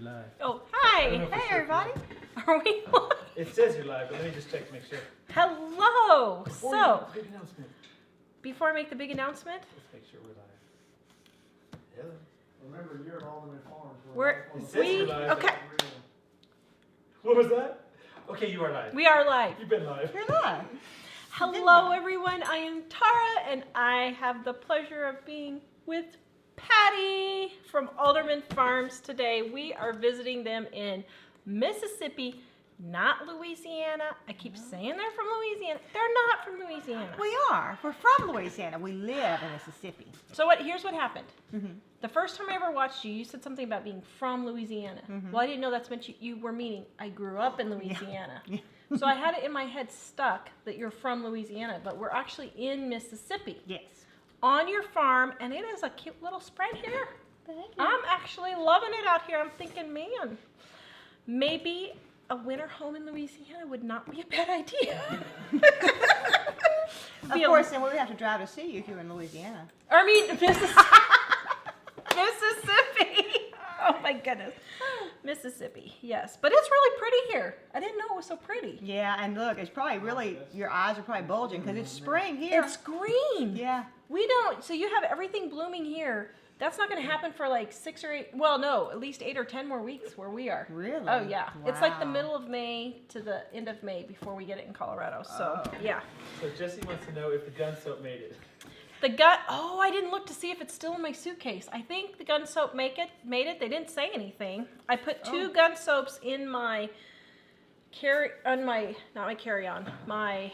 live. Oh, hi. Hey, everybody. Are we live? It says you're live, but let me just check to make sure. Hello. Before So, you make the big announcement, before I make the big announcement, let's make sure we're live. Hello. Remember, you're at Alderman Farms. we're, It says you're live. okay, What was that? Okay, you are live. we are live. You've been live. You're live. Hello, everyone. I am Tara, and I have the pleasure of being with Patti from Alderman Farms today. We are visiting them in Mississippi, not Louisiana. I keep saying they're from Louisiana. They're not from Louisiana. We are. We're from Louisiana. We live in Mississippi. So here's what happened. The first time I ever watched you, you said something about being from Louisiana. Well, I didn't know that's meant you were meaning I grew up in Louisiana. Yeah. So I had it in my head stuck that you're from Louisiana, but we're actually in Mississippi. Yes. On your farm, and it is a cute little spread here. Thank you. I'm actually loving it out here. I'm thinking, man, maybe a winter home in Louisiana would not be a bad idea. Of course, then we would have to drive to see you if you're in Louisiana. I mean, Mississippi. Oh my goodness. Mississippi, yes. But it's really pretty here. I didn't know it was so pretty. Yeah, and look, it's probably really, your eyes are probably bulging because it's spring here. It's green. Yeah. We don't, so you have everything blooming here. That's not going to happen for like 6 or 8, well, no, at least 8 or 10 more weeks where we are. Really? Oh, yeah. It's like the Wow. middle of May to the end of May before we get it in Colorado. So, yeah. So Jesse wants to know if the gun soap made it. The gun, oh, I didn't look to see if it's still in my suitcase. I think the gun soap made it. They didn't say anything. I put 2 gun soaps in my my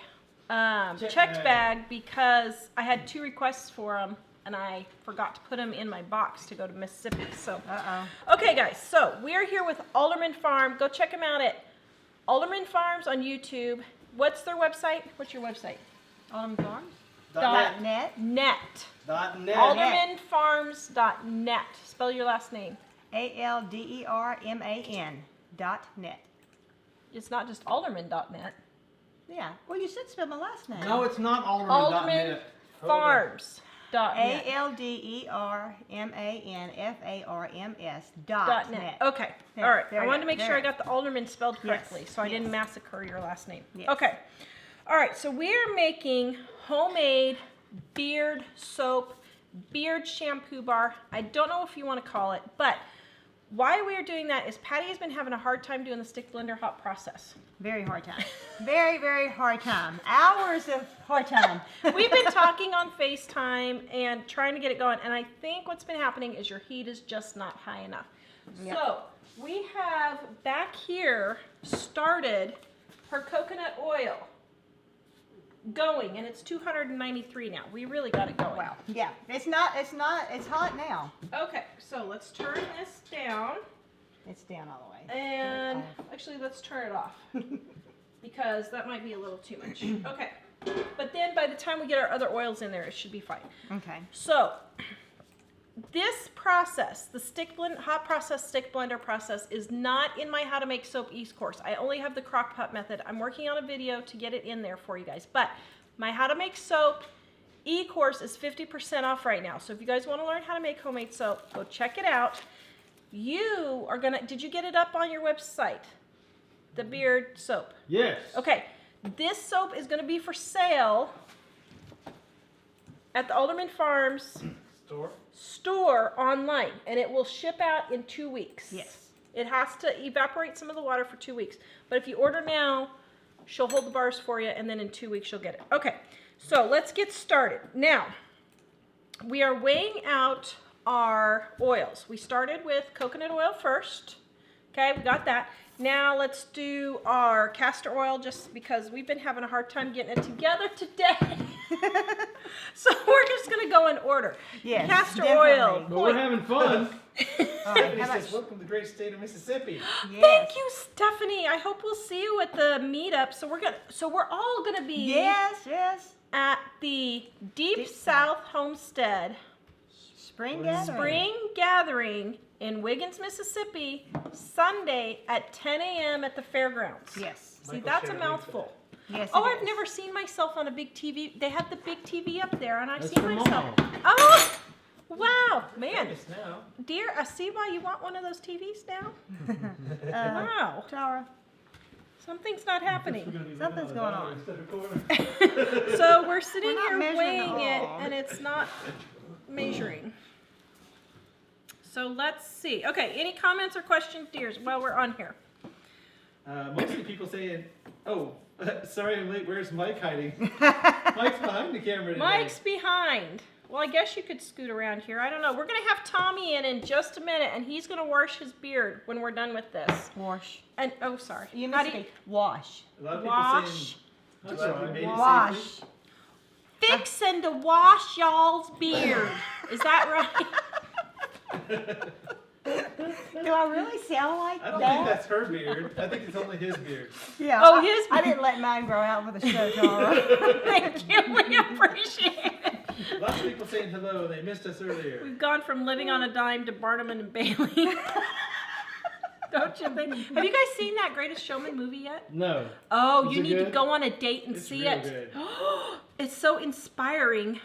checked bag because I had 2 requests for them and I forgot to put them in my box to go to Mississippi. So, okay, guys. So we are here with Alderman Farm. Go check them out at Alderman Farms on YouTube. What's their website? What's your website? Alderman Farms? .net. .net. AldermanFarms.net. Spell your last name. ALDERMAN.net. It's not just alderman.net. Yeah. Well, you said spell my last name. No, it's not Alderman.net. AldermanFarms.net. ALDERMANFARMS.net. Okay. There, All right. there I you wanted go, to make there sure I you go. got the alderman spelled correctly, Yes, so I didn't yes. massacre your last name. Yes. Okay. All right. So we are making homemade beard soap, beard shampoo bar. I don't know if you want to call it, but why we are doing that is Patti has been having a hard time doing the stick blender hot process. Very hard time. Very, very hard time. Hours of hard time. We've been talking on FaceTime and trying to get it going, and I think what's been happening is your heat is just not high enough. Yep. So we have back here started her coconut oil going, and it's 293 now. We really got it going. Wow. Yeah. It's hot now. Okay, so let's turn this down, It's down all the way. and actually let's turn it off because that might be a little too much. Okay, but then by the time we get our other oils in there, it should be fine. Okay. So this process, the hot process stick blender process, is not in my How to Make Soap East course. I only have the crock pot method. I'm working on a video to get it in there for you guys. But my How to Make Soap e-course is 50% off right now. So if you guys want to learn how to make homemade soap, go check it out. You are gonna, did you get it up on your website? The beard soap. Yes. Okay, this soap is gonna be for sale at the Alderman Farms store online, and it will ship out in 2 weeks. Yes. It has to evaporate some of the water for 2 weeks. But if you order now, she'll hold the bars for you, and then in 2 weeks you'll get it. Okay, so let's get started. Now, we are weighing out our oils. We started with coconut oil first. Okay, we got that. Now let's do our castor oil just because we've been having a hard time getting it together today. So we're just going to go in order. Yes, Castor definitely. oil. But we're having fun. Stephanie says, welcome to the great state of Mississippi. Yes. Thank you, Stephanie. I hope we'll see you at the meetup. So we're all going to be Yes. at the Deep South Homestead Spring gathering. Spring Gathering in Wiggins, Mississippi, Sunday at 10 a.m. at the fairgrounds. Yes. See, Michael that's a shared a link for mouthful. Yes. Oh, it I've is. never seen myself on a big TV. They have the big TV up there, and I've That's seen for myself. Mom. Oh, Wow, man. Focus now. Dear, I see why you want one of those TVs now. Wow. Tawra, Something's not happening. something's going on. So we're sitting We're not here measuring weighing it, all. and it's not measuring. So let's see. Okay, any comments or questions, dears, while we're on here? Mostly people saying, "Oh, sorry I'm late. Where's Mike hiding?" Mike's behind the camera today. Mike's behind. Well, I guess you could scoot around here. I don't know. We're going to have Tommy in just a minute, and he's going to wash his beard when we're done with this. Wash. And oh, sorry. You How missed do you- me. Wash. A lot of people Wash. saying, "I'm glad we made it Wash. safely." Fixing to wash y'all's beard. Is that right? Do I really sound like I don't that? think that's her beard. I think it's only his beard. Yeah. Oh, his I didn't let mine grow out for the show, Tawra. Thank you. We appreciate it. Lots of people saying hello. They missed us earlier. We've gone from living on a dime to Barnum and Bailey. Don't you think? Have you guys seen that Greatest Showman movie yet? No. Oh, Is you it need to good? go on a date and It's see real it. good. It's so inspiring.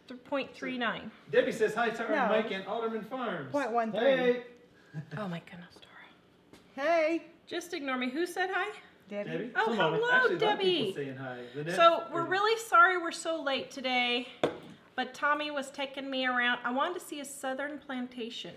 0.39. Debbie says hi to our No. Mike and Alderman Farms. 0.13. Hey. Oh my goodness, Tawra. Hey, Just ignore me. Who said hi? Debbie. Debbie? Oh, Somebody. hello, Actually, a lot of Debbie. people saying hi. Lynette, So we're or- really sorry we're so late today, but Tommy was taking me around. I wanted to see a southern plantation.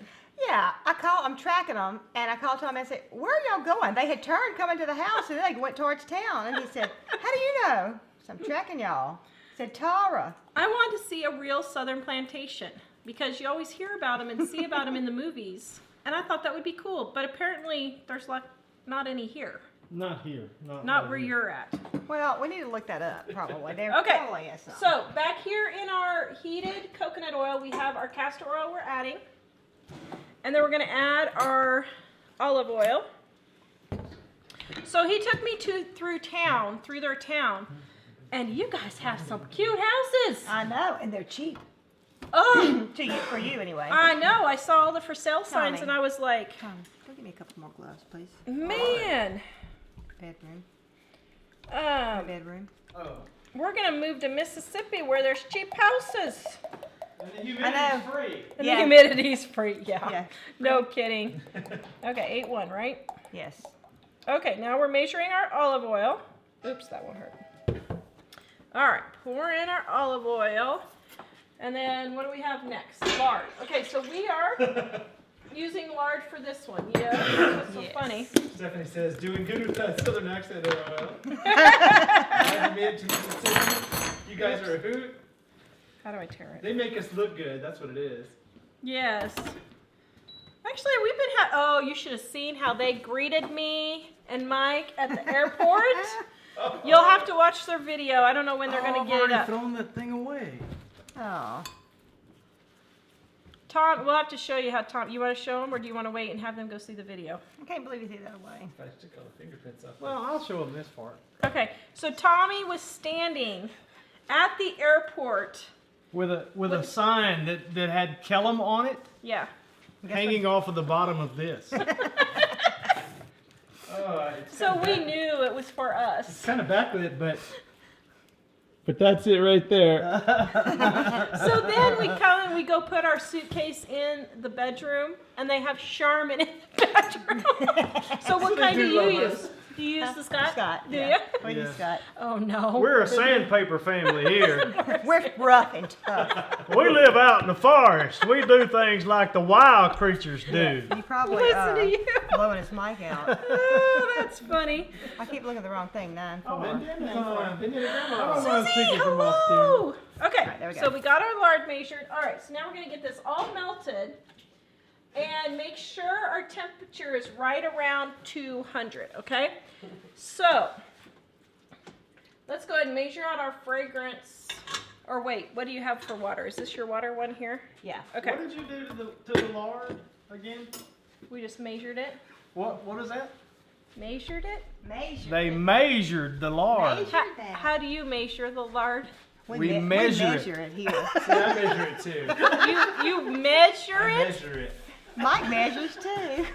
Yeah, I'm tracking them, and I called Tom and I said, "Where are y'all going?" They had turned coming to the house, and then they went towards town. And he said, "How do you know?" So I'm tracking y'all. He said, "Tawra." I wanted to see a real southern plantation because you always hear about them and see about them in the movies. And I thought that would be cool, but apparently there's like not any here. Not here. Not right where here. you're at. Well, we need to look that up, probably. There Okay, probably is some. so back here in our heated coconut oil, we have our castor oil we're adding. And then we're gonna add our olive oil. So he took me through their town, and you guys have some cute houses. I know, and they're cheap. Oh, For you, anyway. I know, I saw all the for sale signs Tommy. and I was like, Tom, go get me a couple more gloves, please. man, Bedroom. um, Oh. we're gonna move to Mississippi where there's cheap houses. And the I humidity's know. free. And Yeah. the humidity's free, yeah. Yeah. No kidding. Okay, 8-1, right? Yes. Okay, now we're measuring our olive oil. Oops, that won't hurt. All right, pour in our olive oil. And then what do we have next? Lard. Okay, so we are using lard for this one. Yeah, that's so Yes. funny. Stephanie says, "Doing good with that southern accent, LOL." Glad you made it to Mississippi. You guys are a hoot. How do I tear it? They make us look good. That's what it is. Yes. Actually, we've been oh, you should have seen how they greeted me and Mike at the airport. You'll have to watch their video. I don't know when they're going to get it up. Thrown that thing away. Oh. Tom, we'll have to show you how Tom, you want to show them or do you want to wait and have them go see the video? I can't believe you threw that away. I took all the fingerprints off. Well, I'll show them this part. Okay, so Tommy was standing at the airport. With a sign that had Kellum on it, Yeah. hanging off of the bottom of this. Oh, it's So we knew it was for us. kind of backlit, but that's it right there. So then we come and we go put our suitcase in the bedroom and they have Charmin in the bedroom. So what they kind do do you love use? us. Do you use the Scott? Scott, Do yeah. you? What do you, Yeah. Scott? Oh no. We're a sandpaper family here. We're rough and tough. We live out in the forest. We do things like the wild creatures do. You probably Listen to you. blowing his mic out. Oh, that's funny. I keep looking at the wrong thing. 9-4. Been there, Grandma. Oh, Susie, hello. Okay, Alright, there we go. so we got our lard measured. All right, so now we're gonna get this all melted and make sure our temperature is right around 200, okay? So, let's go ahead and measure out our fragrance. Or wait, what do you have for water? Is this your water one here? Yeah. Okay, What did you do to the lard again? we just measured it. What is that? Measured it? Measure. They measured the lard. Measure. How, that. how do you measure the lard? We measure it. measure it here. See, I measure it too. You measure I it? measure it. Mike measures too.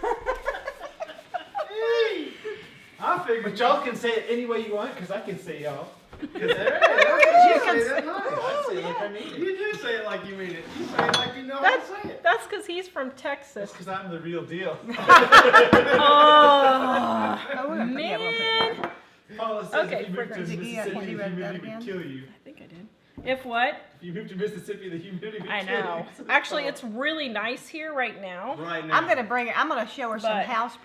I figured, but y'all can say it any way you want, because I can say y'all. Because You can say that nice. I say say it like I mean it. You do say it like you mean it. You say it like you know how to say it. That's because he's from That's Texas. because I'm the real deal. Oh, Oh, we're gonna- yeah, we'll put it man. Paula says Okay, if you we're moved to good. Ziggy, Mississippi, can you the write that humidity again? would kill you. I think I did. If what? If you moved to Mississippi, the humidity would I kill know. you. Actually, it's really nice here right now. Right now. I'm gonna show her some But- house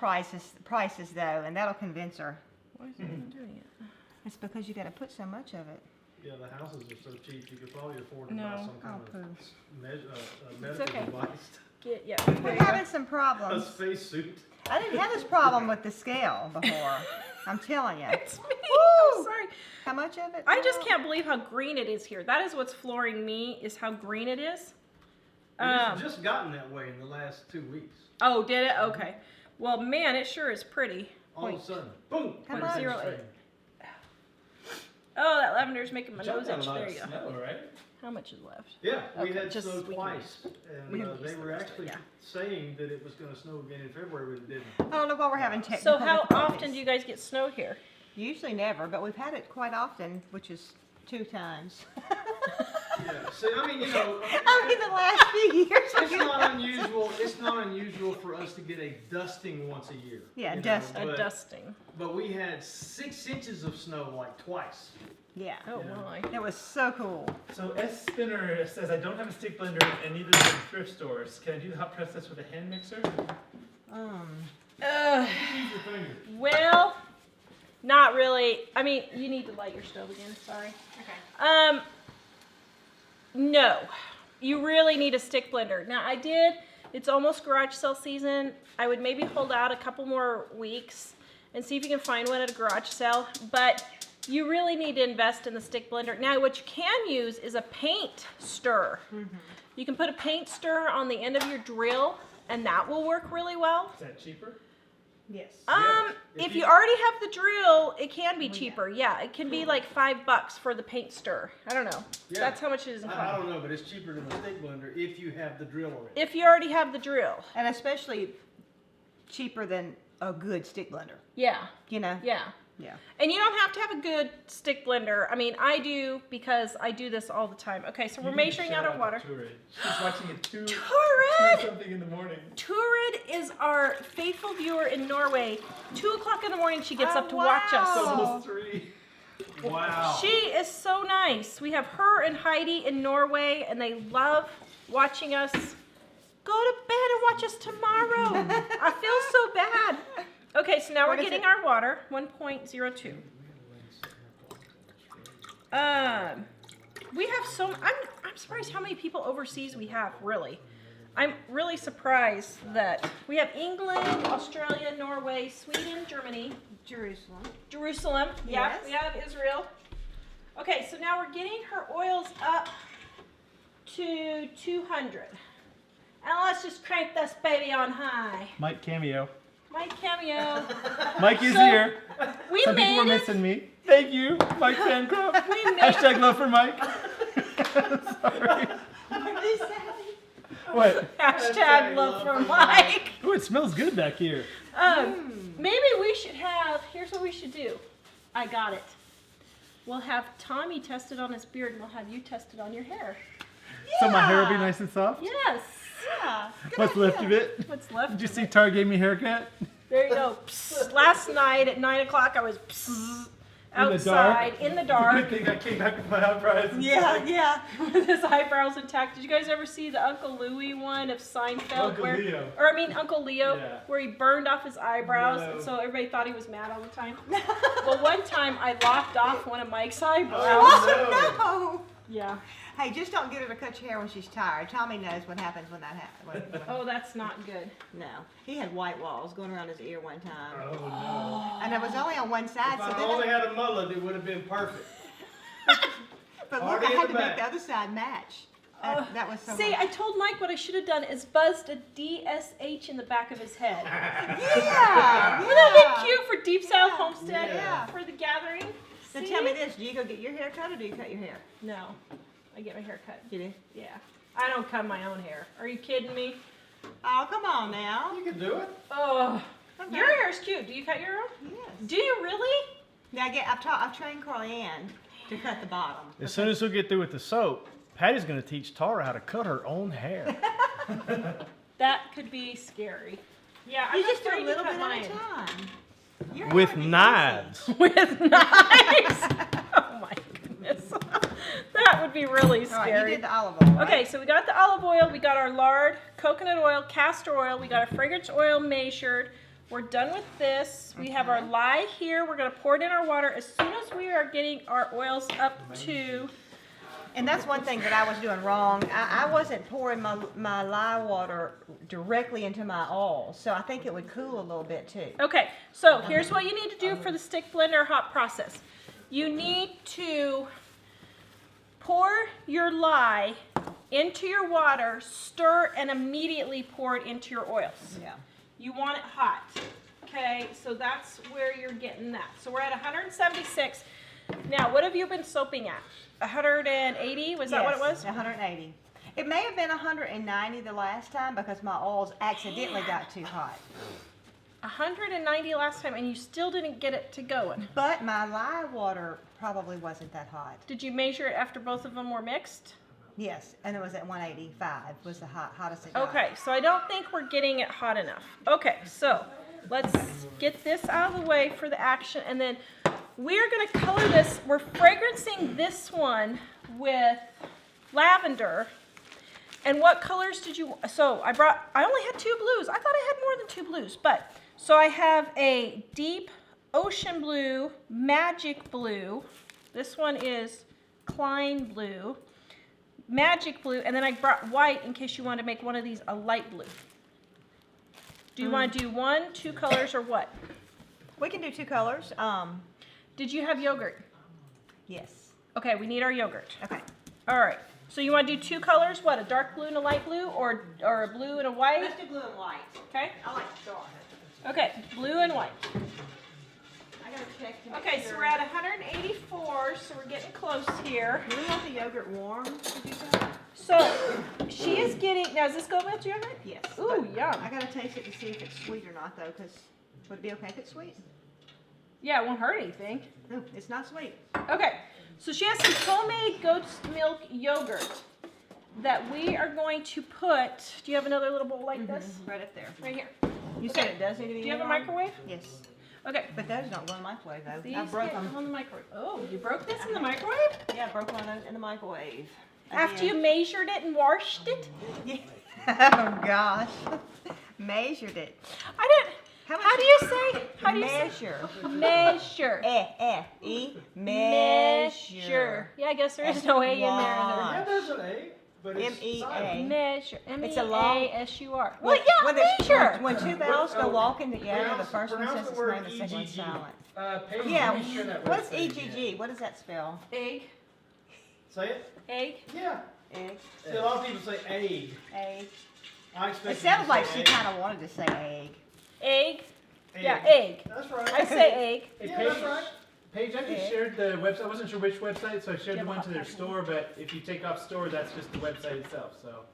prices though, and that'll convince her. Why is it not doing it? It's because you gotta put so much of it. Yeah, the houses are so cheap. You could probably afford to No. buy some kind Oh, of poo. medical okay. device. Yeah. We're having some A problems. spacesuit. I didn't have this problem with the scale before. I'm telling you. It's me. Woo! I'm sorry. How much of it? I just can't believe how green it is here. That is what's flooring me, is how green it is. It's just gotten that way in the last 2 weeks. Oh, did it? Okay. Well, man, it sure is pretty. All of a sudden, boom. How point much? 0.08. Oh, that lavender's making my But y'all nose got itch. a lot There of you go. snow, right? How much is left? Yeah, we Okay, had just- snow we can twice, we and can they use were the rest of actually it, yeah. saying that it was going to snow again in February, but it didn't. I don't know why we're having technical So how difficulties. often do you guys get snow here? Usually never, but we've had it quite often, which is 2 times. Yeah, see, I mean, you know, I mean, the last few years. it's not unusual. It's not unusual for us to get a dusting once a year. Yeah, you know, dust. A but- dusting. But we had 6 inches of snow like twice. Yeah. Oh Yeah. my. It was so cool. So S Spinner says I don't have a stick blender and neither do the thrift stores. Can I do the hot press this with a hand mixer? Use your finger. Well, not really. I mean, you need to light your stove again. Sorry. Okay. No, you really need a stick blender. Now I did. It's almost garage sale season. I would maybe hold out a couple more weeks and see if you can find one at a garage sale. But you really need to invest in the stick blender. Now, what you can use is a paint stir. You can put a paint stir on the end of your drill, and that will work really well. Is that cheaper? Yes. If you already have the drill, it can be yeah. cheaper. Yeah, it can be like $5 for the paint stir. I don't know. Yeah. That's how much it is in I cost. don't know, but it's cheaper than a stick blender if you have the drill already. If you already have the drill. And especially cheaper than a good stick blender. Yeah, You know? yeah. Yeah. And you don't have to have a good stick blender. I mean, I do because I do this all the time. Okay, so we're measuring out our water. She's watching it two Turid! something in the morning. Turid is our faithful viewer in Norway. 2 o'clock in the morning she gets Oh, up to watch It's us. wow. almost 3. Wow. She is so nice. We have her and Heidi in Norway, and they love watching us. Go to bed and watch us tomorrow. I feel so bad. Okay, so now What we're is getting it? our water, 1.02. We have I'm surprised how many people overseas we have, really. I'm really surprised that we have England, Australia, Norway, Sweden, Germany, Jerusalem. Yeah, Yes. we have Israel. Okay, so now we're getting her oils up to 200. And let's just crank this baby on high. Mike Cameo. Mike Cameo. Mike is So, here. We Some people were made it. missing me. Thank you, Mike Fan Club. We made Hashtag love for Mike. Sorry. What? Hashtag love for Mike. Oh, it smells good back here. Maybe we should have, here's what we should do. I got it. We'll have Tommy tested on his beard and we'll have you tested on your hair. So my hair will be nice and soft. Yes. Yeah. Good What's idea. left of it? What's left? Did you see Tara gave me a haircut? There you go. Psst. Last night at 9 o'clock I was psst, In the outside in the Good dark thing I came back with my eyebrows. Yeah, yeah. with his eyebrows intact. Did you guys ever see the Uncle Louie one of Seinfeld? Uncle where, Leo. Or I mean Uncle Leo, Yeah. where he burned off his eyebrows, No. and so everybody thought he was mad all the time. Well, one time I lopped off one of Mike's eyebrows. Oh, no. Yeah. Hey, just don't get her to cut your hair when she's tired. Tommy knows what happens when that happens. Oh, that's not good. No. He had white walls going around his ear one time. Oh, no. And it was only on one side, If so I then only had a mullet, it would have been perfect. but look, Party I in had the to make back. the other side match. That was so See, much. I told Mike what I should have done is buzzed a DSH in the back of his head. Yeah. Wouldn't that be cute for Deep South Homestead Yeah. for the gathering? So See? tell me this, do you go get your hair cut or do you cut your hair? No, I get my hair cut. You do? Yeah, I don't cut my own hair. Are you kidding me? Oh, come on now. You can do it. Oh, Okay. your hair is cute. Do you cut your own? Yes. Do you really? Now I've trained Carly Ann to cut the bottom. As soon as we get through with the soap, Patty's going to teach Tawra how to cut her own hair. That could be scary. Yeah, I'm You just do a afraid to little cut bit mine. at a time. Your With hair would be knives. With knives. Oh my goodness. That would be really easy. All right, scary. you did the olive oil, right? Okay, so we got the olive oil, we got our lard, coconut oil, castor oil, we got our fragrance oil measured. We're done with this. We have our lye here. We're going to pour it in our water as soon as we are getting our oils up to... And that's one thing that I was doing wrong. I wasn't pouring my lye water directly into my oil, so I think it would cool a little bit too. Okay, so here's what you need to do for the stick blender hot process. You need to pour your lye into your water, stir, and immediately pour it into your oils. Yeah. You want it hot. Okay, so that's where you're getting that. So we're at 176. Now, what have you been soaping at? 180? Was that what it was? 180. It may have been 190 the last time because my oils accidentally got too hot. 190 last time, and you still didn't get it to going. But my lye water probably wasn't that hot. Did you measure it after both of them were mixed? Yes, and it was at 185 was the hottest it got. Okay, so I don't think we're getting it hot enough. Okay, so let's get this out of the way for the action, and then we're going to color this. We're fragrancing this one with lavender. And what colors did you, so I only had 2 blues. I thought I had more than 2 blues, but, so I have a deep ocean blue, magic blue. This one is Klein blue, magic blue, and then I brought white in case you want to make one of these a light blue. Do you want to do 1, 2 colors, or what? We can do 2 colors. Did you have yogurt? Yes. Okay, we need our yogurt. Okay. All right. So you want to do 2 colors? What, a dark blue and a light blue, or a blue and a white? Let's do blue and white. Okay. I like dark. Okay, blue and white. I gotta check to make Okay, so sure. we're at 184, so we're getting close here. Do we want the yogurt warm? Did you say? So she is getting. Now, does this go with yogurt? Yes. Ooh, but yum. I gotta taste it to see if it's sweet or not, though, because would it be okay if it's sweet? Yeah, it won't hurt anything. No, it's not sweet. Okay, so she has some homemade goat's milk yogurt that we are going to put. Do you have another little bowl like this? Right up there. Right here. You Okay. said it does need to be Do you have a warm? microwave? Yes. Okay. But those don't go in the microwave, though. These I broke get them. on the microwave. Oh, you broke this in the microwave? Yeah, I broke one of those in the microwave. After you measured it and washed it? Yeah. Oh, gosh. Measured it. I didn't. How do you say? How do you Measure. say? Measure. Measure. Yeah, I guess there is no A in there. Yeah, there's an A, but it's M-E-A. silent. Measure. It's a long- M-E-A-S-U-R. Well, yeah, When there's- measure. When 2 vowels go walking together, the Pronounce- first one pronounce says the its word name, the second one's EGG. silent. Paige, Yeah, make sure that what's website again. EGG? What does that spell? Egg. Say it? Egg. Yeah. Egg. See, a lot of people say egg. Egg. I expect It you to sounds like say she egg. kind of wanted to say egg. Egg. Egg. Yeah, egg. That's right. I say egg. Hey, Yeah, Paige, that's right. Paige, I just Yeah. shared the website. I wasn't sure which website, so I shared Yeah, the one to their okay. store, but if you take off store, that's just the website itself, so,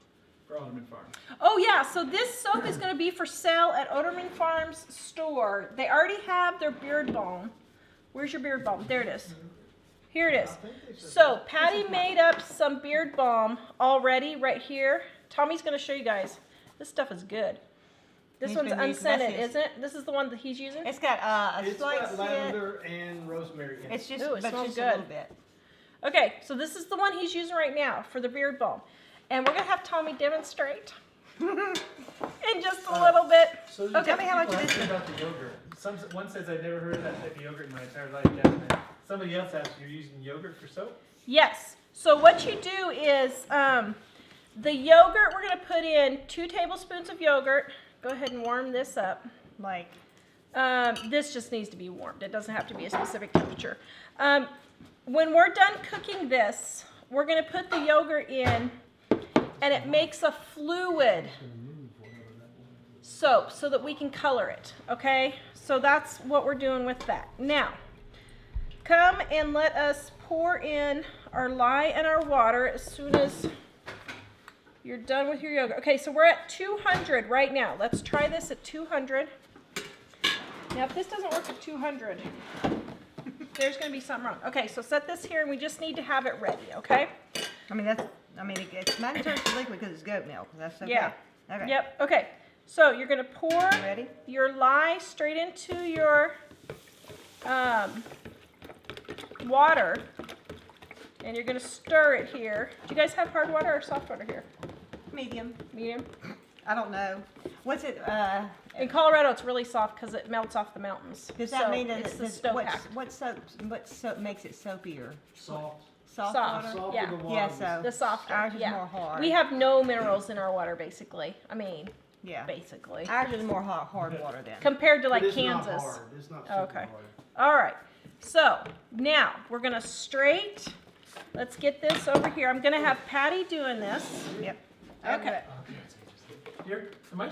for Alderman Farms. Oh yeah, so this soap is going to be for sale at Alderman Farms Store. They already have their beard balm. Where's your beard balm? There it is. Here it is. So Patti made up some beard balm already right here. Tommy's going to show you guys. This stuff is good. This He's one's been using- unscented, that's his. isn't it? This is the one that he's using? It's got a It's slight got scent. lavender and rosemary in it. It's just, Ooh, it but smells just good. a little bit. Okay, so this is the one he's using right now for the beard balm. And we're going to have Tommy demonstrate in just a little bit. So Okay. Tell me how much people it ask is. me about the yogurt. One says I've never heard of that type of yogurt in my entire life, Jeff, and then somebody else asked, you're using yogurt for soap? Yes. So what you do is the yogurt, we're going to put in 2 tablespoons of yogurt. Go ahead and warm this up. Like, This just needs to be warmed. It doesn't have to be a specific temperature. When we're done cooking this, we're going to put the yogurt in, and it makes a fluid soap so that we can color it, okay? So that's what we're doing with that. Now, come and let us pour in our lye and our water as soon as you're done with your yogurt. Okay, so we're at 200 right now. Let's try this at 200. Now, if this doesn't work at 200, there's going to be something wrong. Okay, so set this here, and we just need to have it ready, okay? I mean, that's I mean, it's mandatory for liquid because it's goat milk. That's okay. Yeah. Okay. Yep. Okay. So you're gonna pour You ready? your lye straight into your water, and you're gonna stir it here. Do you guys have hard water or soft water here? Medium. Medium. I don't know. What's it? In Colorado, it's really soft because it melts off the mountains. Does that So mean that it's the it's snowpack? what soap makes it soapier? Soft. Soft Soft. water. Soft Yeah. in the water. Yeah. So The softer. ours is yeah. more hard. We have no minerals in our water, basically. I mean, yeah. basically. Ours is more hard water then. Compared to But like it's Kansas. not hard. It's not super Okay. hard. All right. So now we're gonna let's get this over here. I'm gonna have Patti doing this. Yep. Okay. You're, are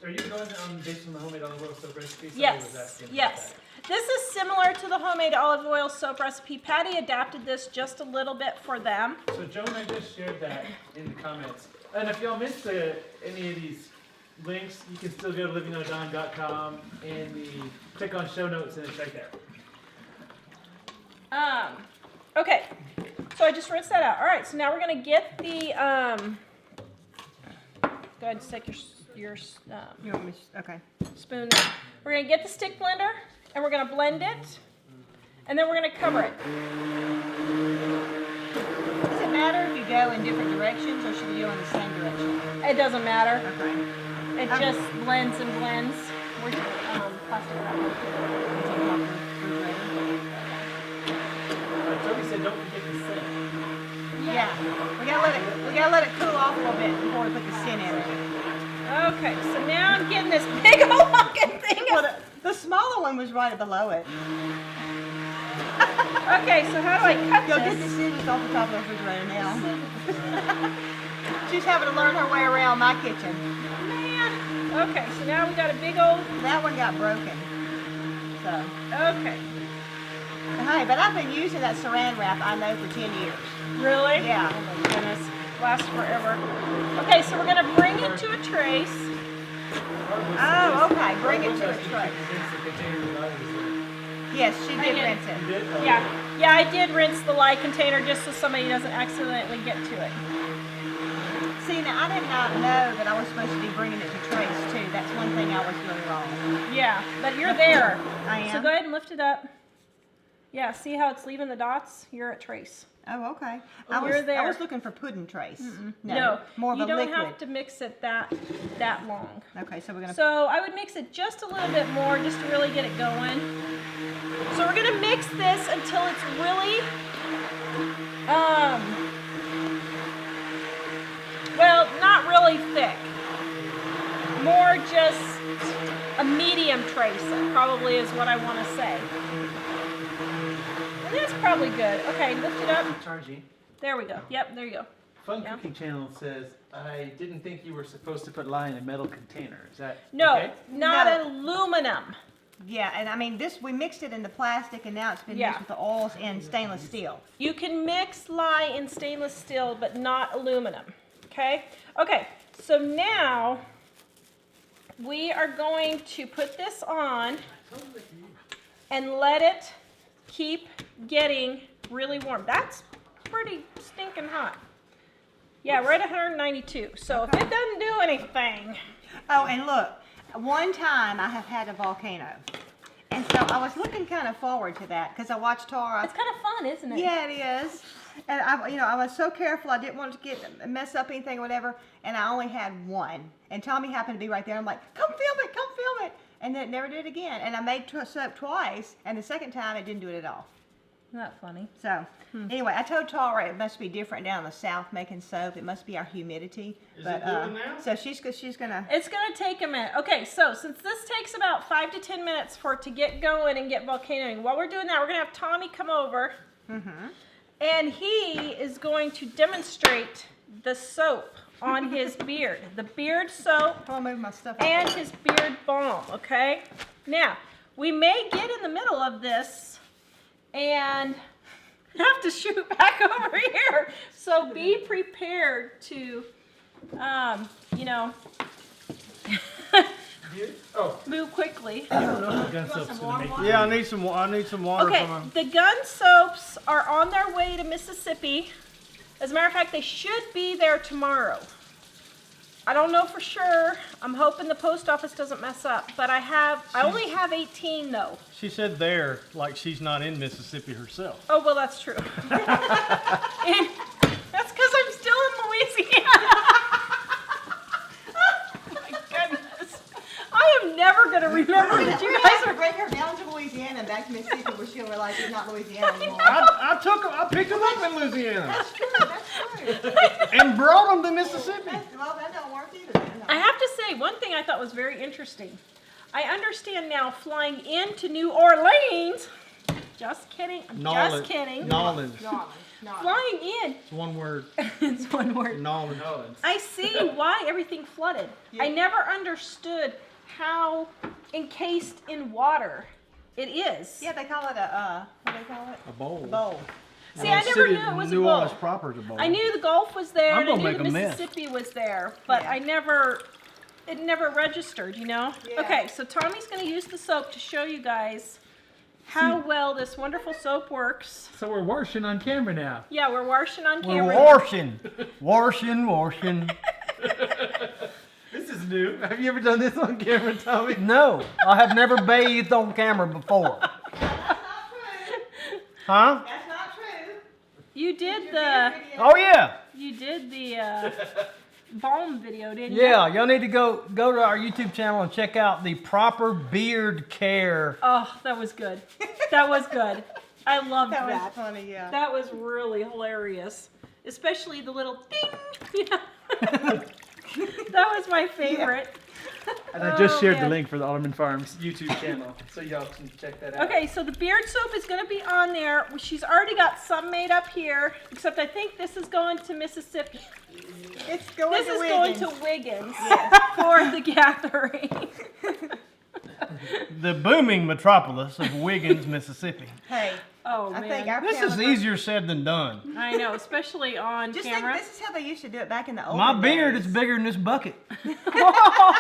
you going on based on the homemade olive oil soap recipe? Somebody was Yes. asking about Yes. This is similar to the homemade olive oil soap recipe. Patti adapted this just a little bit for them. that. So Joe and I just shared that in the comments. And if y'all missed any of these links, you can still go to livingonadime.com and click on show notes and it's right there. Okay. So I just rinsed that out. All right. So now we're gonna get the go ahead and stick your You want me? Okay. spoon there. We're gonna get the stick blender and we're gonna blend it, and then we're gonna cover it. Does it matter if you go in different directions or should we go in the same direction? It doesn't matter. Okay. It just blends and blends. Where's your plastic wrap? It's on top of the refrigerator. Toby said don't forget the scent. Yeah. We gotta let it cool off a little bit before we put the sin in it. Okay, so now I'm getting this big old fucking thing. Well, the smaller one was right below it. Okay, so how do I cut Go get the this? scissors off the top of the refrigerator now. She's having to learn her way around my kitchen. Man. Okay, so now we got a big old. That one got broken. So, Okay. hey, but I've been using that saran wrap, I know, for 10 years. Really? Yeah. Oh my goodness. Lasts forever. Okay, so we're gonna bring it to a trace. Oh, okay. Bring it to a tray. Yes, she did rinse it. Yeah, I did rinse the lye container just so somebody doesn't accidentally get to it. See, now I did not know that I was supposed to be bringing it to trace too. That's one thing I was doing wrong. Yeah, but you're there. I am. So go ahead and lift it up. Yeah, see how it's leaving the dots? You're at trace. Oh, okay. You're there. I was looking for pudding trace. No, more of you a don't liquid. have to mix it that long. Okay, so we're gonna. So I would mix it just a little bit more just to really get it going. So we're gonna mix this until it's really, well, not really thick. More just a medium trace, probably is what I want to say. And that's probably good. Okay, lift it up. Chargy. There we go. Yep, there you go. Fun Yeah. Cooking Channel says, I didn't think you were supposed to put lye in a metal container. Is that No, okay? not No. aluminum. Yeah, and I mean we mixed it in the plastic, and now it's been Yeah. mixed with the oils in stainless steel. You can mix lye in stainless steel, but not aluminum. Okay? Okay, so now we are going to put this on and let it keep getting really warm. That's pretty stinking hot. Yeah, we're at 192. So if it doesn't do anything, Oh, and look, one time I have had a volcano, and so I was looking kind of forward to that because I watched Tawra. it's kind of fun, isn't it? Yeah, it is. And I was so careful. I didn't want to mess up anything or whatever. And I only had one. And Tommy happened to be right there. I'm like, come film it, come film it. And then it never did again. And I made soap twice, and the second time it didn't do it at all. Isn't that funny? So anyway, I told Tawra it must be different down in the south making soap. It must be our humidity. Is it doing now? So she's gonna. It's gonna take a minute. Okay, so since this takes about 5 to 10 minutes for it to get going and get volcanoing, while we're doing that, we're gonna have Tommy come over, and he is going to demonstrate the soap on his beard, the beard soap I'll move my stuff. and his beard balm. Okay. Now we may get in the middle of this and have to shoot back over here. So be prepared to, you know, Oh, move quickly. I don't know if the gun soap's gonna make it. Yeah, I need some water Okay, from the gun soaps are on their way to Mississippi. As a matter of fact, they should be there tomorrow. I don't know for sure. I'm hoping the post office doesn't mess up, but I only have 18 though. She said there, like she's not in Mississippi herself. Oh, well, that's true. And that's because I'm still in Louisiana. Oh my goodness. I am never going to remember that you guys We're bring her down to Louisiana and back to Mississippi where she'll realize she's not Louisiana anymore. I picked them up in Louisiana That's true. and brought them to Mississippi. Well, that don't work either. Then, I have to say, one thing I thought was very interesting. I understand now flying into New Orleans. Just kidding. I'm just kidding. Knowledge. Flying in. It's one word. It's one word. Knowledge. I see why everything flooded. I never understood how encased in water it is. Yeah, they call it a, what do they call it? A bowl. A bowl. See, I never knew it was a New bowl. Orleans proper is a bowl. I knew the Gulf was there, I'm and I gonna knew make the a mess. Mississippi was there, but Yeah. it never registered, you know? Yeah. Okay, so Tommy's gonna use the soap to show you guys how well this wonderful soap works. So we're washing on camera now. Yeah, we're washing on We're camera. washing. This is new. Have you ever done this on camera, Tommy? No, I have never bathed on camera before. That's not true. Huh? That's not true. You did Your the video- Oh yeah. balm video, didn't you? Yeah, y'all need to go to our YouTube channel and check out the proper beard care. Oh, that was good. That was good. I loved That that. was funny, yeah. That was really hilarious. Especially the little ding. Yeah. That was my favorite. And I just shared the man. link for the Alderman Farms YouTube channel, so y'all can check that out. Okay, so the beard soap is going to be on there. She's already got some made up here, except I think this is going to Mississippi. It's going This to is Wiggins. going to Wiggins for the gathering. The booming metropolis of Wiggins, Mississippi. Hey, Oh, I man. think our This is camera- easier said than done. I know, especially on Just camera. think, this is how they used to do it back in the old My beard days. is bigger than this bucket.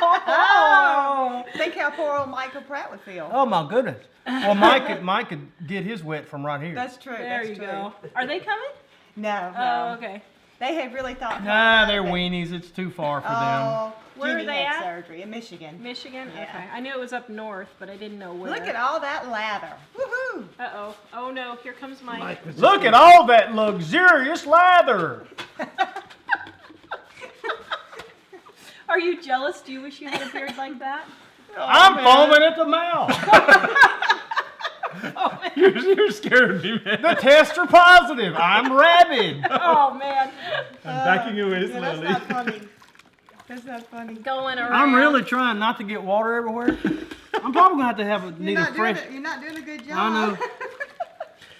Oh! Think how poor old Michael Pratt would feel. Oh my goodness. Well, Mike could get his wet from right here. That's true. There that's you true. go. Are they coming? No, Oh, no. okay. They had really thought. Nah, they're but- weenies. It's too far for them. Oh, Where are Jimmy they had at? surgery in Michigan. Michigan? Yeah. Okay. I knew it was up north, but I didn't know where. Look at all that lather. Woohoo! Uh-oh. Oh, no. Here comes Mike. Look at all that luxurious lather. Are you jealous? Do you wish you had a beard like that? I'm foaming at the mouth. You're scared of me, man. The tests are positive. I'm rabid. Oh, man. I'm backing away Yeah, that's slowly. not funny. That's not funny. Going around. I'm really trying not to get water everywhere. I'm probably gonna have to need a fresh. You're not doing a good job. I know.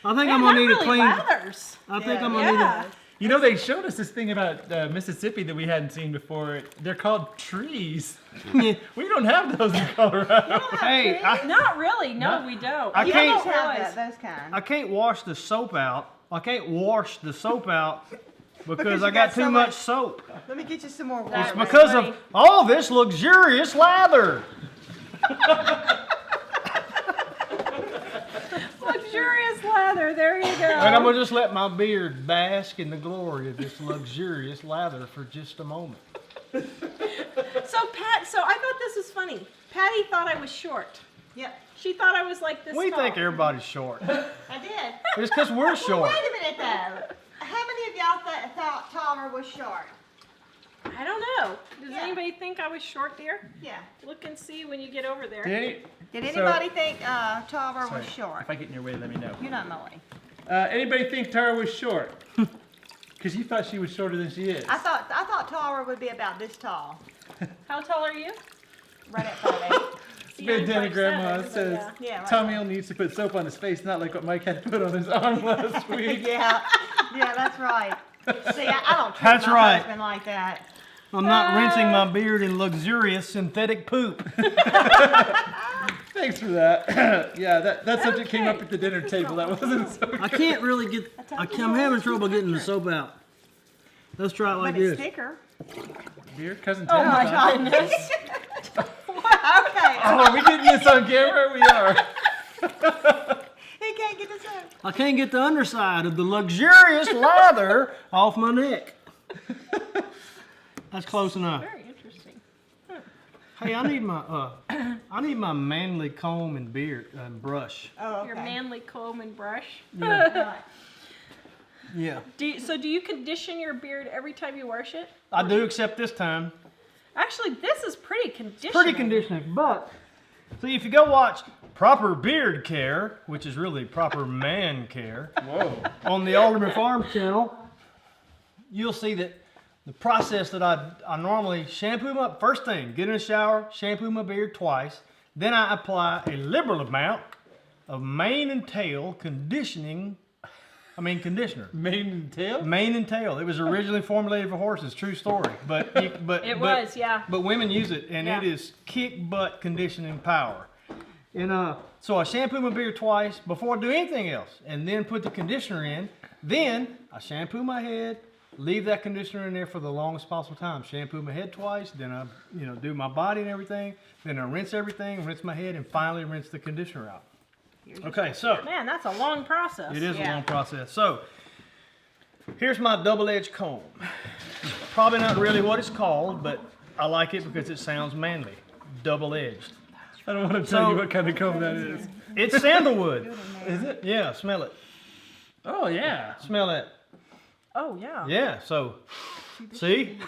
I think Man, I'm gonna that need really a clean. lathers. I think Yeah. I'm gonna Yeah. You know, they showed us this thing about Mississippi that we hadn't seen before. They're called trees. need. We don't have those in Colorado. Hey, Not really. No, we don't. I You can't- don't have realize- that, those kind. I can't wash the soap out. I can't wash the soap out because you I got got too so much much- soap. Let me get you some more water. That's It's right. because Funny. of all this luxurious lather. Luxurious lather. There you go. And I'm gonna just let my beard bask in the glory of this luxurious lather for just a moment. So I thought this was funny. Patty thought I was short. Yep, She thought I was like this We tall. think everybody's short. I did. It's because we're Well, short. wait a minute though. How many of y'all thought Tawra was short? I don't know. Does Yeah. anybody think I was short, dear? Yeah. Look and see when you get over there. Did So- anybody think Tawra Sorry, was short? If I get in your way, let me know. You're not Molly. Anybody think Tara was short? Because you thought she was shorter than she is. I thought Tawra would be about this tall. How tall are you? Right at 5'8". See, Bandana I'm 5'7", Grandma so says yeah. Yeah, right. Tommy only needs to put soap on his face, not like what Mike had to put on his arm last week. Yeah, that's right. See, I don't treat That's my right. husband like that. I'm not rinsing my beard in luxurious synthetic poop. Thanks for that. Yeah, that subject came up Okay. at the dinner table. That wasn't so I can't really get. I'm having trouble getting the soap out. Let's try it like But it's this. thicker. Dear cousin Oh Ted. my goodness. Okay. Oh, are we getting this on camera? We are. He can't can't get this out. I can't get the underside of the luxurious lather off my neck. That's close enough. Very interesting. Hey, I need my manly comb and beard brush. Oh, okay. Your manly comb and brush. Yeah, Do you condition your beard every time you wash it? I do, except this time. Actually, this is pretty conditioning. Pretty conditioning, but see, if you go watch Proper Beard Care, which is really Proper Man Care, on the Alderman Farms channel, you'll see that the process that I normally shampoo my, first thing, get in the shower, shampoo my beard twice, then I apply a liberal amount of mane and tail conditioner. Mane and tail? Mane and tail. It was originally formulated for horses. True story. But women use it, and Yeah. it is kick butt conditioning power. And so I shampoo my beard twice before I do anything else, and then put the conditioner in. Then I shampoo my head, leave that conditioner in there for the longest possible time. Shampoo my head twice, then I do my body and everything. Then I rinse everything, rinse my head, and finally rinse the conditioner out. Okay, so. Man, that's a long process. It is a long process. So, here's my double-edged comb. It's probably not really what it's called, but I like it because it sounds manly. Double-edged. I don't want to tell you what kind of comb that is. It's sandalwood. Is it? Yeah, smell it. Oh, yeah. Smell that. Oh, yeah. Yeah, so, see?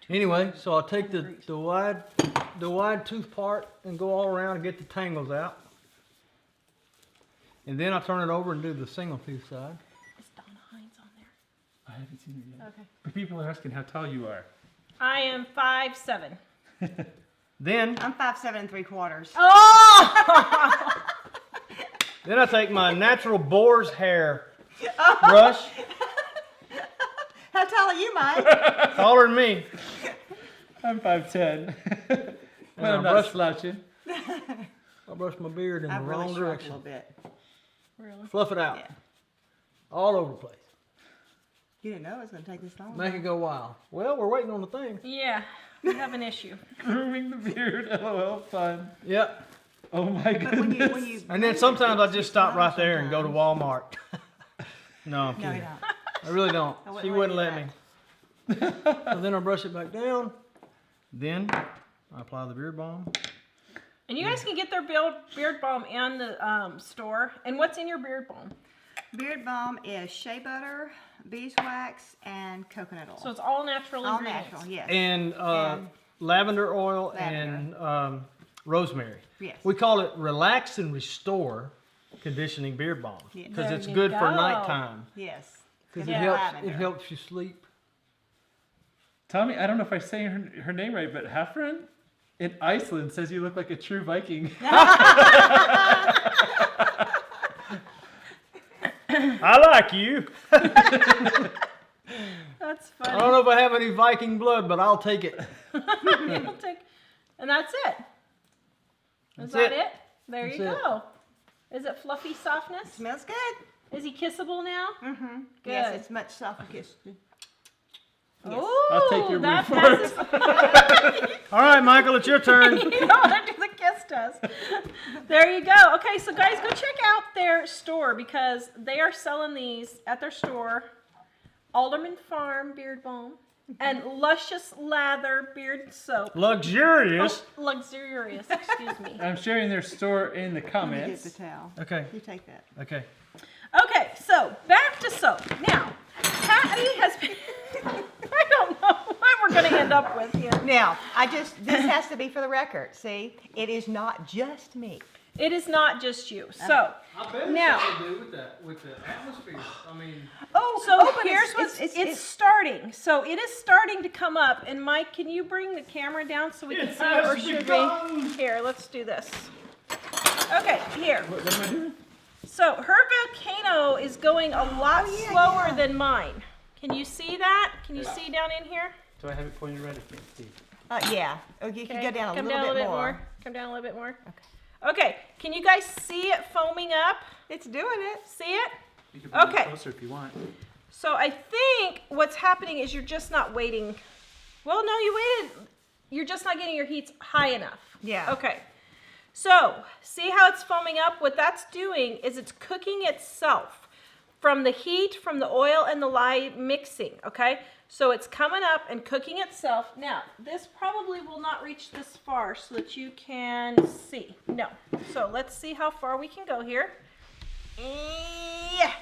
Anyway, so I'll take the wide tooth part and go all around and get the tangles out. And then I turn it over and do the single tooth side. Is Donna Hines on there? I haven't seen it yet. Okay. But people are asking how tall you are. I am 5'7". Then I'm 5'7 3/4. Oh! Then I take my natural boar's hair brush, How tall are you, Mike? taller than me. I'm 5'10". But And I'm I not slouching. I brush my beard in the I've really wrong shrunk a direction. little bit. Really? Fluff it out. Yeah. All over the place. You didn't know it was going to take this long. Make it go wild. Well, we're waiting on the thing. Yeah, we have an issue. Grooming the beard. LOL, fun. Yep. Oh my But goodness. when you And then sometimes I just stop right there and go to Walmart. No, I'm No, you kidding. don't. I really don't. I wouldn't She let wouldn't you let do me. So then I brush it back down. Then I apply the beard balm. And you guys can get their beard balm in the store. And what's in your beard balm? Beard balm is shea butter, beeswax, and coconut oil. So it's all natural all ingredients. natural, yes. And And lavender oil lavender. and rosemary. Yes. We call it Relax and Restore Conditioning Beard Balm. Yeah. Because There it's you good for go. nighttime. Yes. Because Yeah. Lavender. it helps you sleep. Tommy, I don't know if I say her name right, but Hafren in Iceland says you look like a true Viking. I like you. That's I funny. don't know if I have any Viking blood, but I'll take it. You'll take, and that's it. Is That's that it. it? There you That's it. go. Is it fluffy softness? Smells good. Is he kissable now? Mm-hmm. Good. Yes, it's much softer kiss. Oh, I'll take your that word for it. passes. All right, Michael, it's your turn. You know how to do the kiss test. There you go. Okay, so guys, go check out their store because they are selling these at their store. Alderman Farm Beard Balm and Luscious Lather Beard Soap. Luxurious. Oh, luxurious, excuse me. I'm sharing their store in the Let me get the comments. towel. Okay, You take that. okay. Okay, so back to soap. Now, Patti has been, I don't know what we're going to end up with here. Now, this has to be for the record. See, it is not just me. It is not just you. So, I bet Now- something to do with the atmosphere. I mean, so here's what's it's starting. So it is starting to come up. And Mike, can you bring the camera down so we can It see it? Or has should begun. we? Here, let's do this. Okay, here. What am I doing? So her volcano is going a lot yeah, slower yeah. than mine. Can you see that? Can you see down in here? Do I have it pointed right? I can't see. Yeah. Oh, you can go down a Come little down bit a little more. bit more. Come down a little bit more. Okay. Can you guys see it foaming up? It's doing it. See it? You can bring Okay. it closer if you want. So I think what's happening is you're just not waiting. Well, no, you waited. You're just not getting your heats high enough. Yeah. Okay. So, see how it's foaming up? What that's doing is it's cooking itself from the heat, from the oil and the lye mixing, okay? So it's coming up and cooking itself. Now, this probably will not reach this far so that you can see. No. So let's see how far we can go here. Yeah.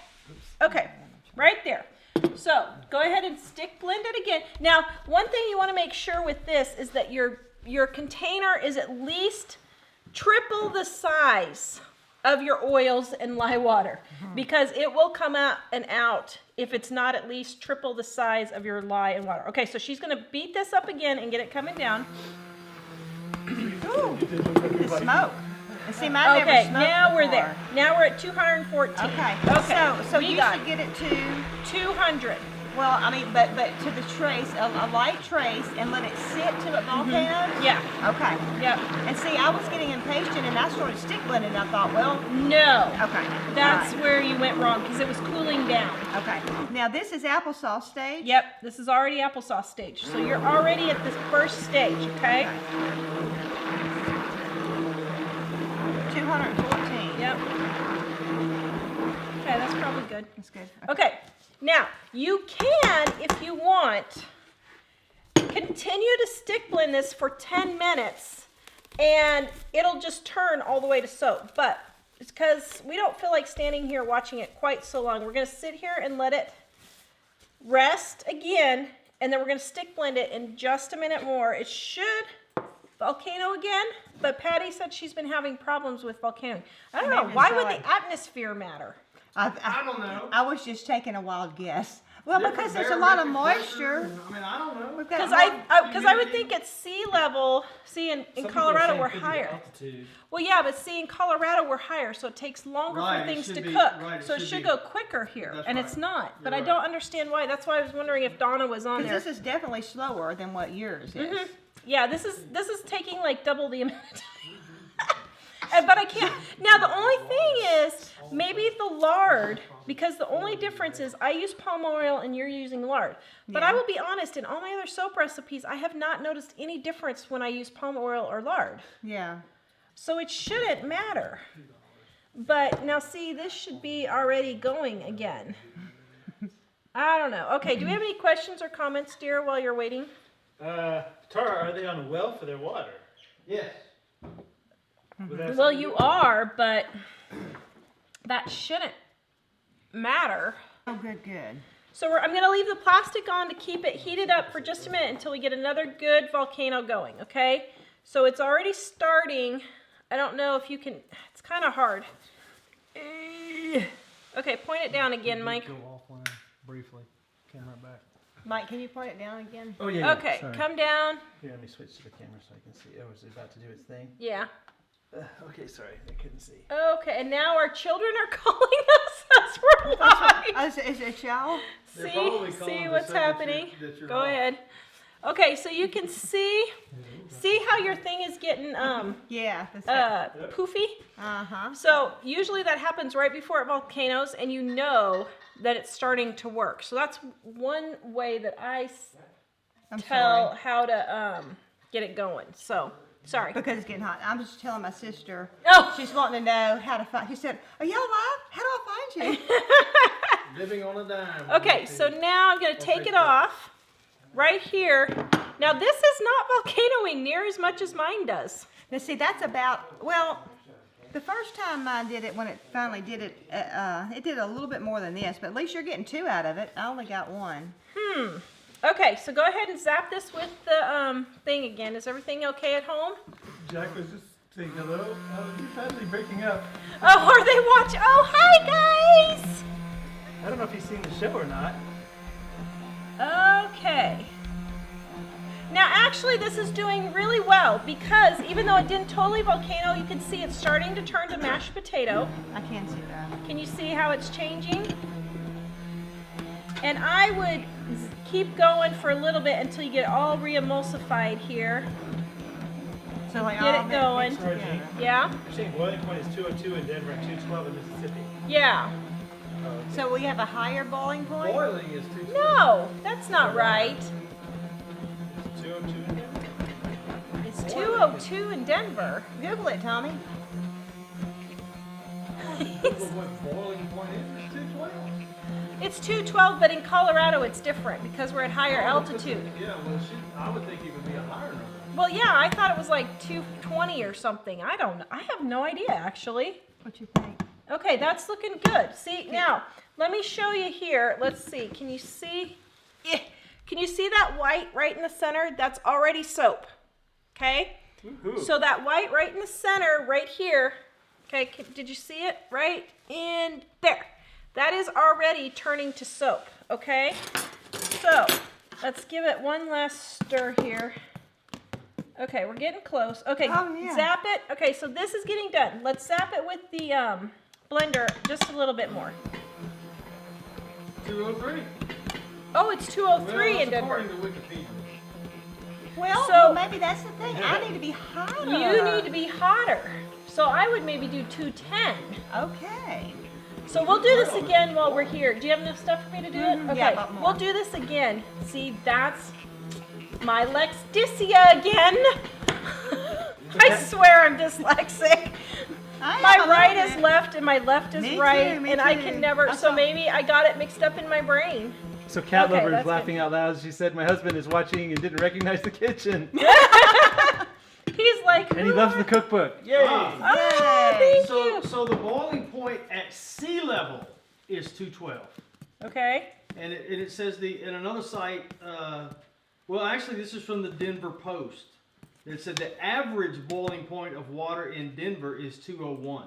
Okay, right there. So go ahead and stick blend it again. Now, one thing you want to make sure with this is that your container is at least triple the size of your oils and lye water, because it will come out and out if it's not at least triple the size of your lye and water. Okay, so she's going to beat this up again and get it coming down. Ooh, the smoke. And see, mine never Okay, smoked now we're before. there. Now we're at 214. Okay. Okay. So we you got should get it to. 200. Well, I mean, but to the trace, a light trace, and let it sit till it volcanoes? Yeah. Okay. Yep. And see, I was getting impatient, and I started stick blending, and I thought, well, No. okay. That's all right. where you went wrong, because it was cooling down. Okay. Now, this is applesauce stage? Yep, this is already applesauce stage. So you're already at this first stage, okay? 214. Yep. Okay, that's probably good. That's good. Okay, now you can, if you want, continue to stick blend this for 10 minutes and it'll just turn all the way to soap. But it's because we don't feel like standing here watching it quite so long. We're going to sit here and let it rest again, and then we're going to stick blend it in just a minute more. It should volcano again, but Patti said she's been having problems with volcanoing. I don't know. Maybe Why so would like- the atmosphere matter? I don't know. I was just taking a wild guess. Well, Different because there's a lot of barometric moisture. pressure. I mean, I don't know. We've got Because more- I would think at sea level, see in Some people are Colorado saying we're could be higher. altitude. Well, yeah, but see in Colorado we're higher, so it takes longer Right, for it things should to be- cook. right, it So it should should be- go quicker here, That's and right. it's not. But You're I right. don't understand why. That's why I was wondering if Donna was on there. Because this is definitely slower than what yours is. Mhm. Yeah, this is taking like double the amount of time. But I can't. Now the only thing is maybe the lard, because the only difference is I use palm oil and you're using lard. But I Yeah. will be honest, in all my other soap recipes, I have not noticed any difference when I use palm oil or lard. Yeah. So it shouldn't matter. But now see, this should be already going again. I don't know. Okay, do we have any questions or comments, dear, while you're waiting? Tara, are they on a well for their water? Yes. Would that have Well, something to you do- are, but that shouldn't matter. Oh, good, good. So I'm going to leave the plastic on to keep it heated up for just a minute until we get another good volcano going, okay? So it's already starting. I don't know if you can, it's kind of hard. Okay, point it down again, Mike. Go offline briefly. Came right back. Mike, can you point it down again? Oh, yeah. Okay, Sorry. come down. Here, let me switch to the camera so I can see. Oh, is it about to do its thing? Yeah. Okay, sorry. I couldn't see. Okay, and now our children are calling us as we're live. Is it y'all? They're See, probably calling see to what's say that happening. you're Go off. ahead. Okay, so you can see how your thing is getting Yeah. poofy. Uh-huh. So usually that happens right before it volcanoes, and you know that it's starting to work. So that's one way that I I'm tell sorry. how to get it going. So sorry. Because it's getting hot. I'm just telling my sister. Oh. She's wanting to know how to find. She said, "Are y'all live? How do I find you?" Living on a dime. Okay, so now I'm going to take it off right here. Now this is not volcanoing near as much as mine does. Now, see, that's about, well, the first time mine did it, when it finally did it, it did a little bit more than this, but at least you're getting 2 out of it. I only got 1. Okay, so go ahead and zap this with the thing again. Is everything okay at home? Jack was just saying hello. You're badly breaking up. Oh, are they watching? Oh, hi guys! I don't know if you've seen the show or not. Okay. Now actually this is doing really well because even though it didn't totally volcano, you can see it's starting to turn to mashed potato. I can see that. Can you see how it's changing? And I would keep going for a little bit until you get all re-emulsified here. So like Get all it that going. mixed together. Yeah? You're saying boiling point is 202 in Denver and 212 in Mississippi. Yeah. So we have a higher boiling point? Boiling is too. No, that's not right. 202 in Denver? It's 202 in Denver. Google it, Tommy. What boiling point is 212? It's 212, but in Colorado it's different because we're at higher altitude. Yeah, well, I would think it would be a higher number. Well, yeah, I thought it was like 220 or something. I don't know. I have no idea, actually. What you think? Okay, that's looking good. See, now, let me show you here. Let's see. Can you see? Yeah. Can you see that white right in the center? That's already soap. Okay? So that white right in the center, right here. Okay, did you see it? Right in there. That is already turning to soap. Okay? So, let's give it one last stir here. Okay, we're getting close. Okay, Oh, yeah. zap it. Okay, so this is getting done. Let's zap it with the blender just a little bit more. 203. Oh, it's 203 Well, in Denver. according to Wikipedia. Well, So- maybe that's the thing. I need to be hotter. You need to be hotter. So I would maybe do 210. Okay. So we'll do this again while we're here. Do you have enough stuff for me to do it? Okay, Yeah, about more. we'll do this again. See, that's my Lexdicia again. I swear I'm dyslexic. My right is left and my left is Me right, too, me and I too. can never. That's So all. maybe I got it mixed up in my brain. So cat Okay, lover that's is laughing out loud. She said, "My husband is watching and didn't recognize the kitchen, He's like, and he loves the cookbook." Yay! oh, thank So, you. so the boiling point at sea level is 212. Okay. And it says in another site, well, actually, this is from the Denver Post. It said the average boiling point of water in Denver is 201.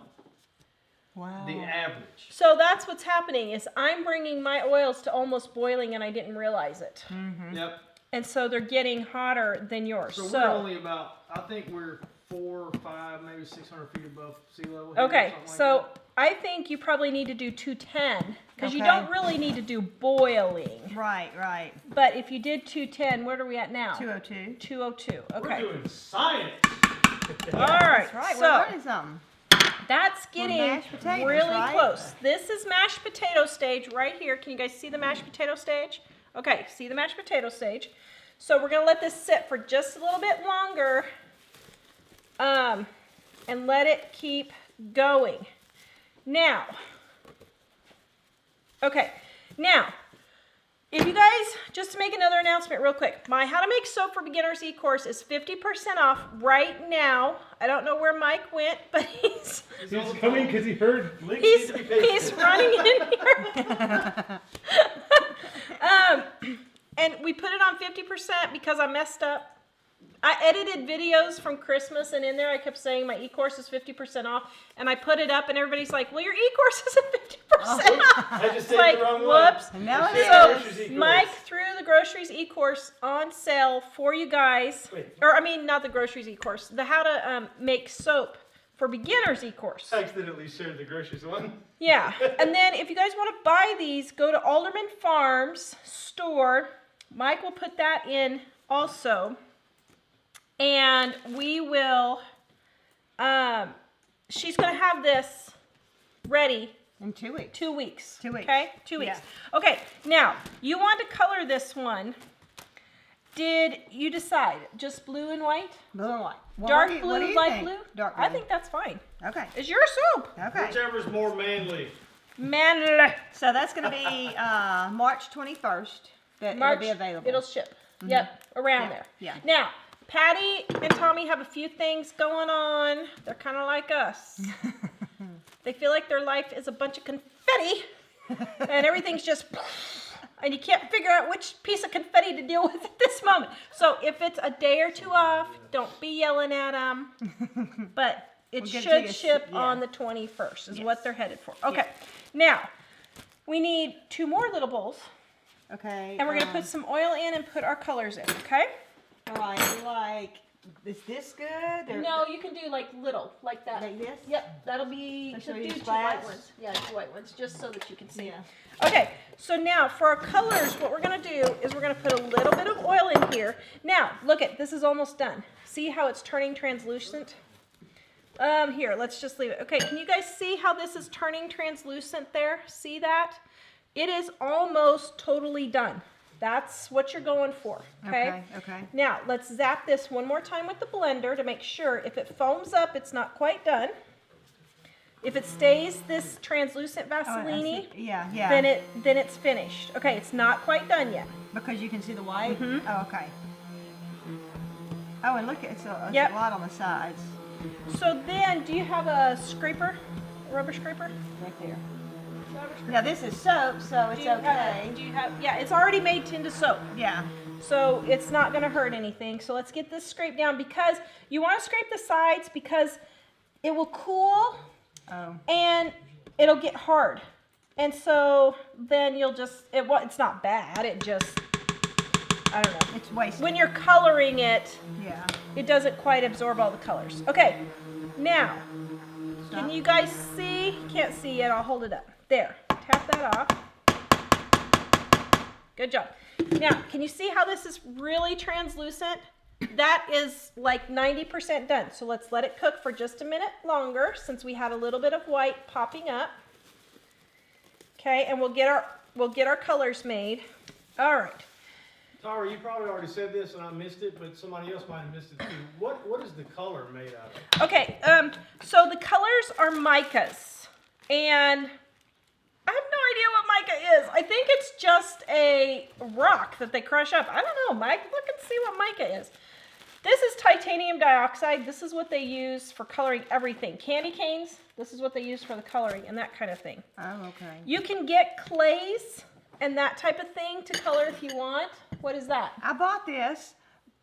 Wow. The average. So that's what's happening is I'm bringing my oils to almost boiling and I didn't realize it. Yep. And so they're getting hotter than yours. So, So, we're only about, I think we're 4, 5, maybe 600 feet above sea level. Here, okay, something like so I think you probably need to do 210 because you Okay. don't really need to do boiling. Right, right. But if you did 210, where are we at now? 202. 202. We're Okay. doing science. All right. That's right. We're So learning something. that's getting mashed potatoes, really right? close. This is mashed potato stage right here. Can you guys see the mashed potato stage? Okay, see the mashed potato stage. So we're gonna let this sit for just a little bit longer, and let it keep going. Now, okay, now, if you guys, just to make another announcement real quick, my How to Make Soap for Beginners e-course is 50% off right now. I don't know where Mike went, but he's He's coming because he heard links he's, need to be pasted. he's running in here. And we put it on 50% because I messed up. I edited videos from Christmas, and in there I kept saying my e-course is 50% off, and I put it up, and everybody's like, well, your e-course isn't 50% off. I just It's said like, the wrong whoops. one. Now it So, is. Mike threw the groceries e-course on sale for you guys. Wait. Or, I mean, not the groceries e-course, the How to Make Soap for Beginners e-course. I accidentally shared the groceries one. Yeah, and then if you guys want to buy these, go to Alderman Farms Store. Mike will put that in also. And we will, she's going to have this ready In 2 weeks. 2 weeks. 2 weeks. Okay, 2 weeks. Okay, now, you want to color this one. Did you decide just blue and white? Blue and white. Well, Dark what do you- blue, what do you light think? blue? Dark blue. I think that's fine. Okay. It's your soup. Okay. Whichever's more manly. Man, So that's going to be March 21st that March, it'll be available. it'll ship. Yep, around Yeah, there. yeah. Now, Patti and Tommy have a few things going on. They're kind of like us. They feel like their life is a bunch of confetti, and everything's just, and you can't figure out which piece of confetti to deal with at this moment. So if it's a day or two off, don't be yelling at them. But it We'll get it to should you, ship yeah. on the 21st is Yes. what they're headed for. Okay, now, we need 2 more little bowls. Okay. And we're going to put some oil in and put our colors in, okay? All right. Like, is this good? Or No, you can do like little, like that. Like this? Yep, that'll be, Like so so do you 2 splash? white ones. Yeah, 2 white ones, just so that you can see. Yeah. Okay, so now for our colors, what we're going to do is we're going to put a little bit of oil in here. Now, look at, this is almost done. See how it's turning translucent? Here, let's just leave it. Okay, can you guys see how this is turning translucent there? See that? It is almost totally done. That's what you're going for, okay? Okay. Now, let's zap this one more time with the blender to make sure if it foams up, it's not quite done. If it stays this translucent Oh, I Vaseline, see. Yeah. then it's finished. Okay, it's not quite done yet. Because you can see the white? Mhm. Oh, okay. Oh, and look, it's a Yep. lot on the sides. So then, do you have a scraper, a rubber scraper? Right there. Rubber scraper. Now, this is soap, so it's okay. Yeah, it's already made into soap. Yeah. So it's not going to hurt anything. So let's get this scraped down because you want to scrape the sides because it will cool Oh. and it'll get hard. And so then you'll just, it's not bad. It just, I don't know. It's wasted. When you're coloring it, Yeah. it doesn't quite absorb all the colors. Okay, now, can Stop. you guys see? Can't see yet. I'll hold it up. There. Tap that off. Good job. Now, can you see how this is really translucent? That is like 90% done. So let's let it cook for just a minute longer since we had a little bit of white popping up. Okay, and we'll get our colors made. All right. Tawra, you probably already said this and I missed it, but somebody else might have missed it too. What is the color made out of? Okay, so the colors are micas, and I have no idea what mica is. I think it's just a rock that they crush up. I don't know, Mike. Look and see what mica is. This is titanium dioxide. This is what they use for coloring everything. Candy canes, this is what they use for the coloring and that kind of thing. Oh, okay. You can get clays and that type of thing to color if you want. What is that? I bought this,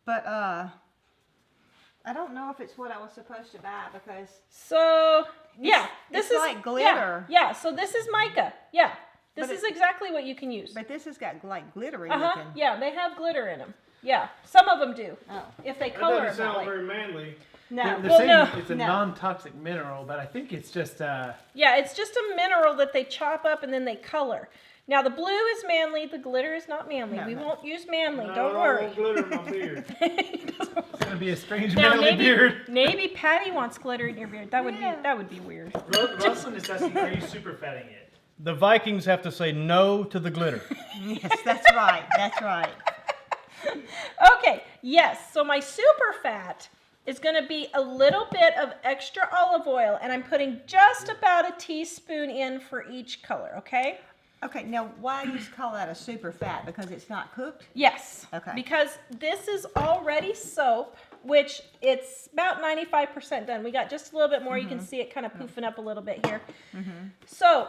but I don't know if it's what I was supposed to buy because So, yeah, this it's is like glitter. Yeah, so this is mica. Yeah, this But is exactly what you can use. but this has got like glittery Uh-huh, looking. yeah, they have glitter in them. Yeah, some of them do. Oh. If they That color doesn't it that sound way. very manly. No. They're Well, saying no. it's a No. non-toxic mineral, but I think it's just Yeah, it's just a mineral that they chop up and then they color. Now, the blue is manly, the glitter is not manly. No, We no. won't use manly, No, don't I worry. want glitter in my beard. it's gonna be a strange Now, manly beard. maybe Patti wants glitter in your beard. That would Yeah. be weird. Russell is asking, are you super fatting it? The Vikings have to say no to the glitter. Yes, that's right. That's right. Okay, yes, so my super fat is going to be a little bit of extra olive oil, and I'm putting just about a teaspoon in for each color, okay? Okay, now why do you call that a super fat? Because it's not cooked? Yes. Okay. Because this is already soap, which it's about 95% done. We got just a little bit more. You can see it kind of poofing up a little bit here. So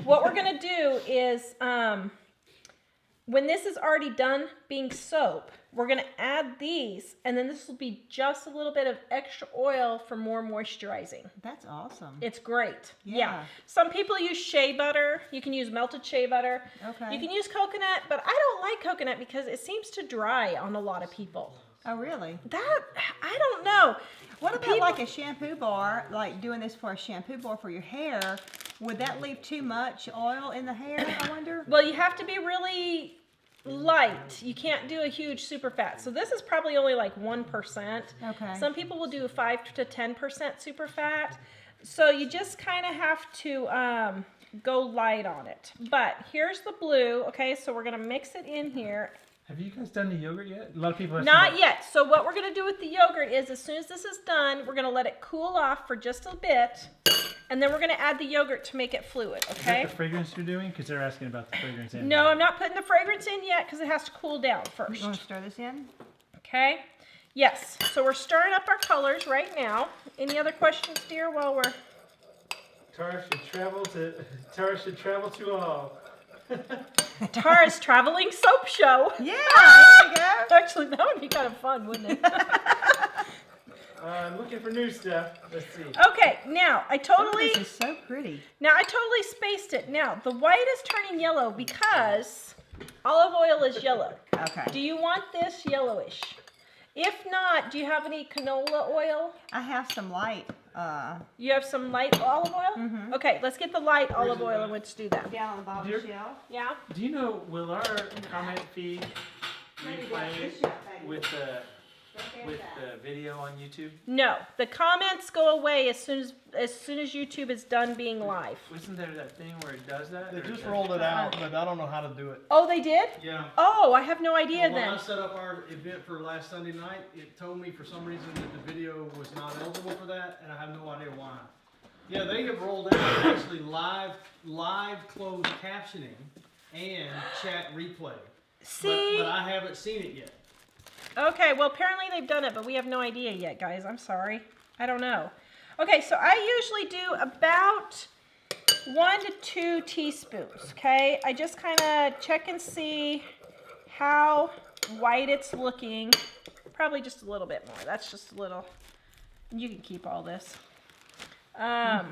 what we're going to do is when this is already done being soap, we're going to add these, and then this will be just a little bit of extra oil for more moisturizing. That's awesome. It's great. Yeah. Some people use shea butter. You can use melted shea butter. Okay. You can use coconut, but I don't like coconut because it seems to dry on a lot of people. Oh, really? That, I don't know. What about People- like a shampoo bar, like doing this for a shampoo bar for your hair? Would that leave too much oil in the hair, I wonder? Well, you have to be really light. You can't do a huge super fat. So this is probably only like 1%. Okay. Some people will do 5 to 10% super fat. So you just kind of have to go light on it. But here's the blue. Okay, so we're going to mix it in here. Have you guys done the yogurt yet? A lot of people have Not yet. So what we're going to do with the yogurt is as soon as this is done, we're going to let it cool off for just a bit. And then we're going to add the yogurt to make it fluid, Is okay? that the fragrance you're doing? Because they're asking about the fragrance. In No, there. I'm not putting the fragrance in yet because it has to cool down You first. want to stir this in? Okay? Yes. So we're stirring up our colors right now. Any other questions, dear, while we're... Tara should travel to all. Tara's traveling soap show. Yeah, there you go. Actually, that would be kind of fun, wouldn't it? I'm looking for new stuff. Let's see. Okay, now I Oh, totally this is so pretty. spaced it. Now the white is turning yellow because olive oil is yellow. Okay. Do you want this yellowish? If not, do you have any canola oil? I have some light You have some light olive oil? Mhm. Okay, let's get the light olive oil and let's do that. down on the bottom Dear- shelf. Yeah? Do you know, will our comment feed Maybe replay this shelf, maybe. with the with the video on YouTube? No, the comments go away as soon as YouTube is done being live. Wasn't there that thing where it does that? They or just does rolled it out, but I don't know how to do it. Oh, they did? Yeah. Oh, I have no idea When then. I set up our event for last Sunday night, it told me for some reason that the video was not eligible for that, and I have no idea why. Yeah, they have rolled out actually live closed captioning and chat replay. See? But I haven't seen it yet. Okay, well, apparently they've done it, but we have no idea yet, guys. I'm sorry. I don't know. Okay, so I usually do about 1 to 2 teaspoons, okay? I just kind of check and see how white it's looking. Probably just a little bit more. That's just a little. You can keep all this. All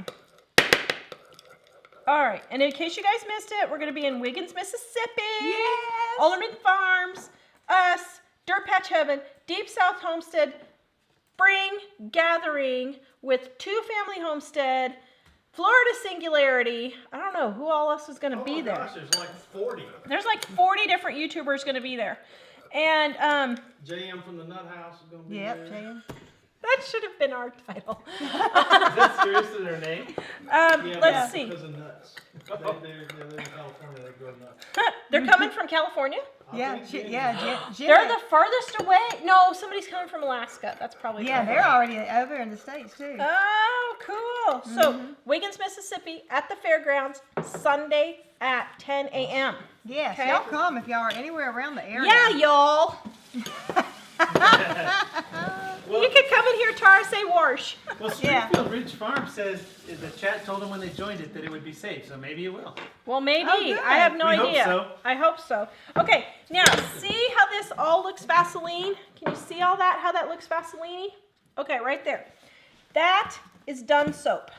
right, and in case you guys missed it, we're going to be in Wiggins, Mississippi. Yes. Alderman Farms, us, Dirt Patch Heaven, Deep South Homestead, Spring Gathering with Two Family Homestead, Florida Singularity. I don't know who all else is going to be there. Gosh, there's like 40. There's like 40 different YouTubers going to be there. And JM from the Nut House is going to be Yep, there. Jan. that should have been our title. Is that seriously their name? Let's see. Because of nuts. They're in California, they grow nuts. They're coming from California. Yeah, Jen. They're the farthest away. No, somebody's coming from Alaska. That's probably Yeah, they're already over in the States too. Oh, cool. So, Wiggins, Mississippi at the fairgrounds, Sunday at 10 a.m. Yes, okay. y'all come if y'all are anywhere around the area. Yeah, y'all. Well, You could come in here, Tara, say wash. well, Yeah. Springfield Ridge Farm says the chat told them when they joined it that it would be safe, so maybe it will. Well, maybe. Oh, good. I have no We hope idea. so. I hope so. Okay, now see how this all looks Vaseline? Can you see all that, how that looks Vaseline-y? Okay, right there. That is Dun soap.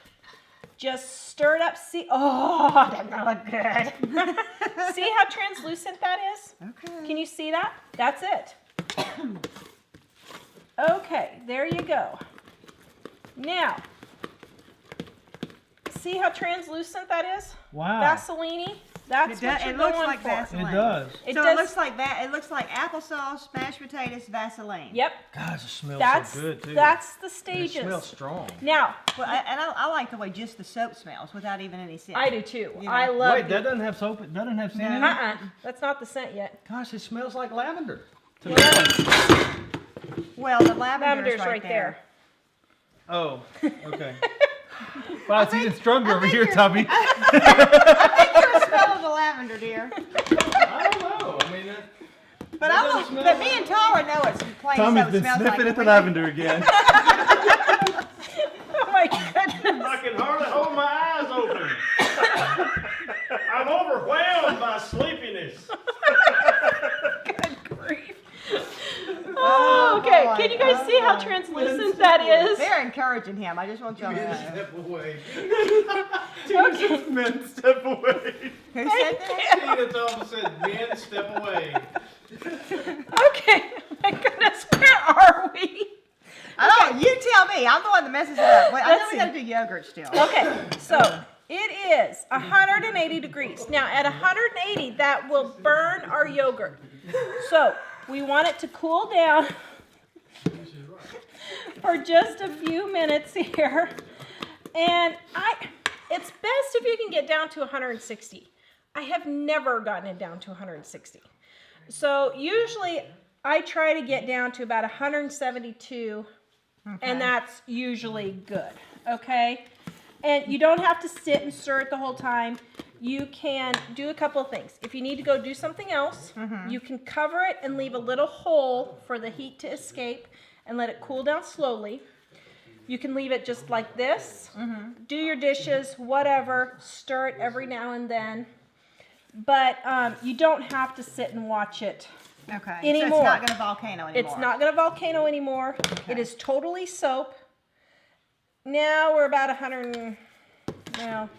Just stir it up. See, oh, that doesn't look good. See how translucent that is? Okay. Can you see that? That's it. Okay, there you go. Now, see how translucent that is? Wow. Vaseline-y? That's It what does- you're it looks going like for. Vaseline. It does. It So does. it looks like that. It looks like applesauce, mashed potatoes, Vaseline. Yep, Gosh, it smells that's so good too. that's the And it stages. smells strong. Now, Well, I like the way just the soap smells without even any scent. I do too. Yeah. I love Wait, that doesn't have soap. It doesn't have scent in it. That's not the scent yet. Gosh, it smells like lavender. Well, the lavender's Lavender's right there. Oh, okay. Wow, it's even I stronger over think here, you're- Tubby. I think you're smelling the lavender, dear. I don't know. I mean, But That I doesn't will. smell But like- me and Tawra know it's plain Tommy's soap. It been smells sniffing like at the lavender again. Oh my goodness. I can hardly hold my eyes open. I'm overwhelmed by sleepiness. Good grief. Oh, okay. boy. Can you guys see how boy. translucent that is? They're encouraging him. I just want y'all to know. Step away. Okay. Men, step away. Who said that? Tina Thomas said, men, step away. Okay. Oh my goodness. Where are we? I don't. You tell me. I'm the one that messes it up. Wait, I know Let's we see. gotta do yogurt still. Okay. So it is 180 degrees. Now at 180, that will burn our yogurt. So we want it to cool down for just a few minutes here. And it's best if you can get down to 160. I have never gotten it down to 160. So usually I try to get down to about 172, and that's usually good, okay? And you don't have to sit and stir it the whole time. You can do a couple of things. If you need to go do something else, you can cover it and leave a little hole for the heat to escape and let it cool down slowly. You can leave it just like this. Do your dishes, whatever. Stir it every now and then. But you don't have to sit and watch it. Okay. So Anymore. it's not gonna volcano anymore. It's not going to volcano anymore. It is totally soap. Now we're about 100. Well,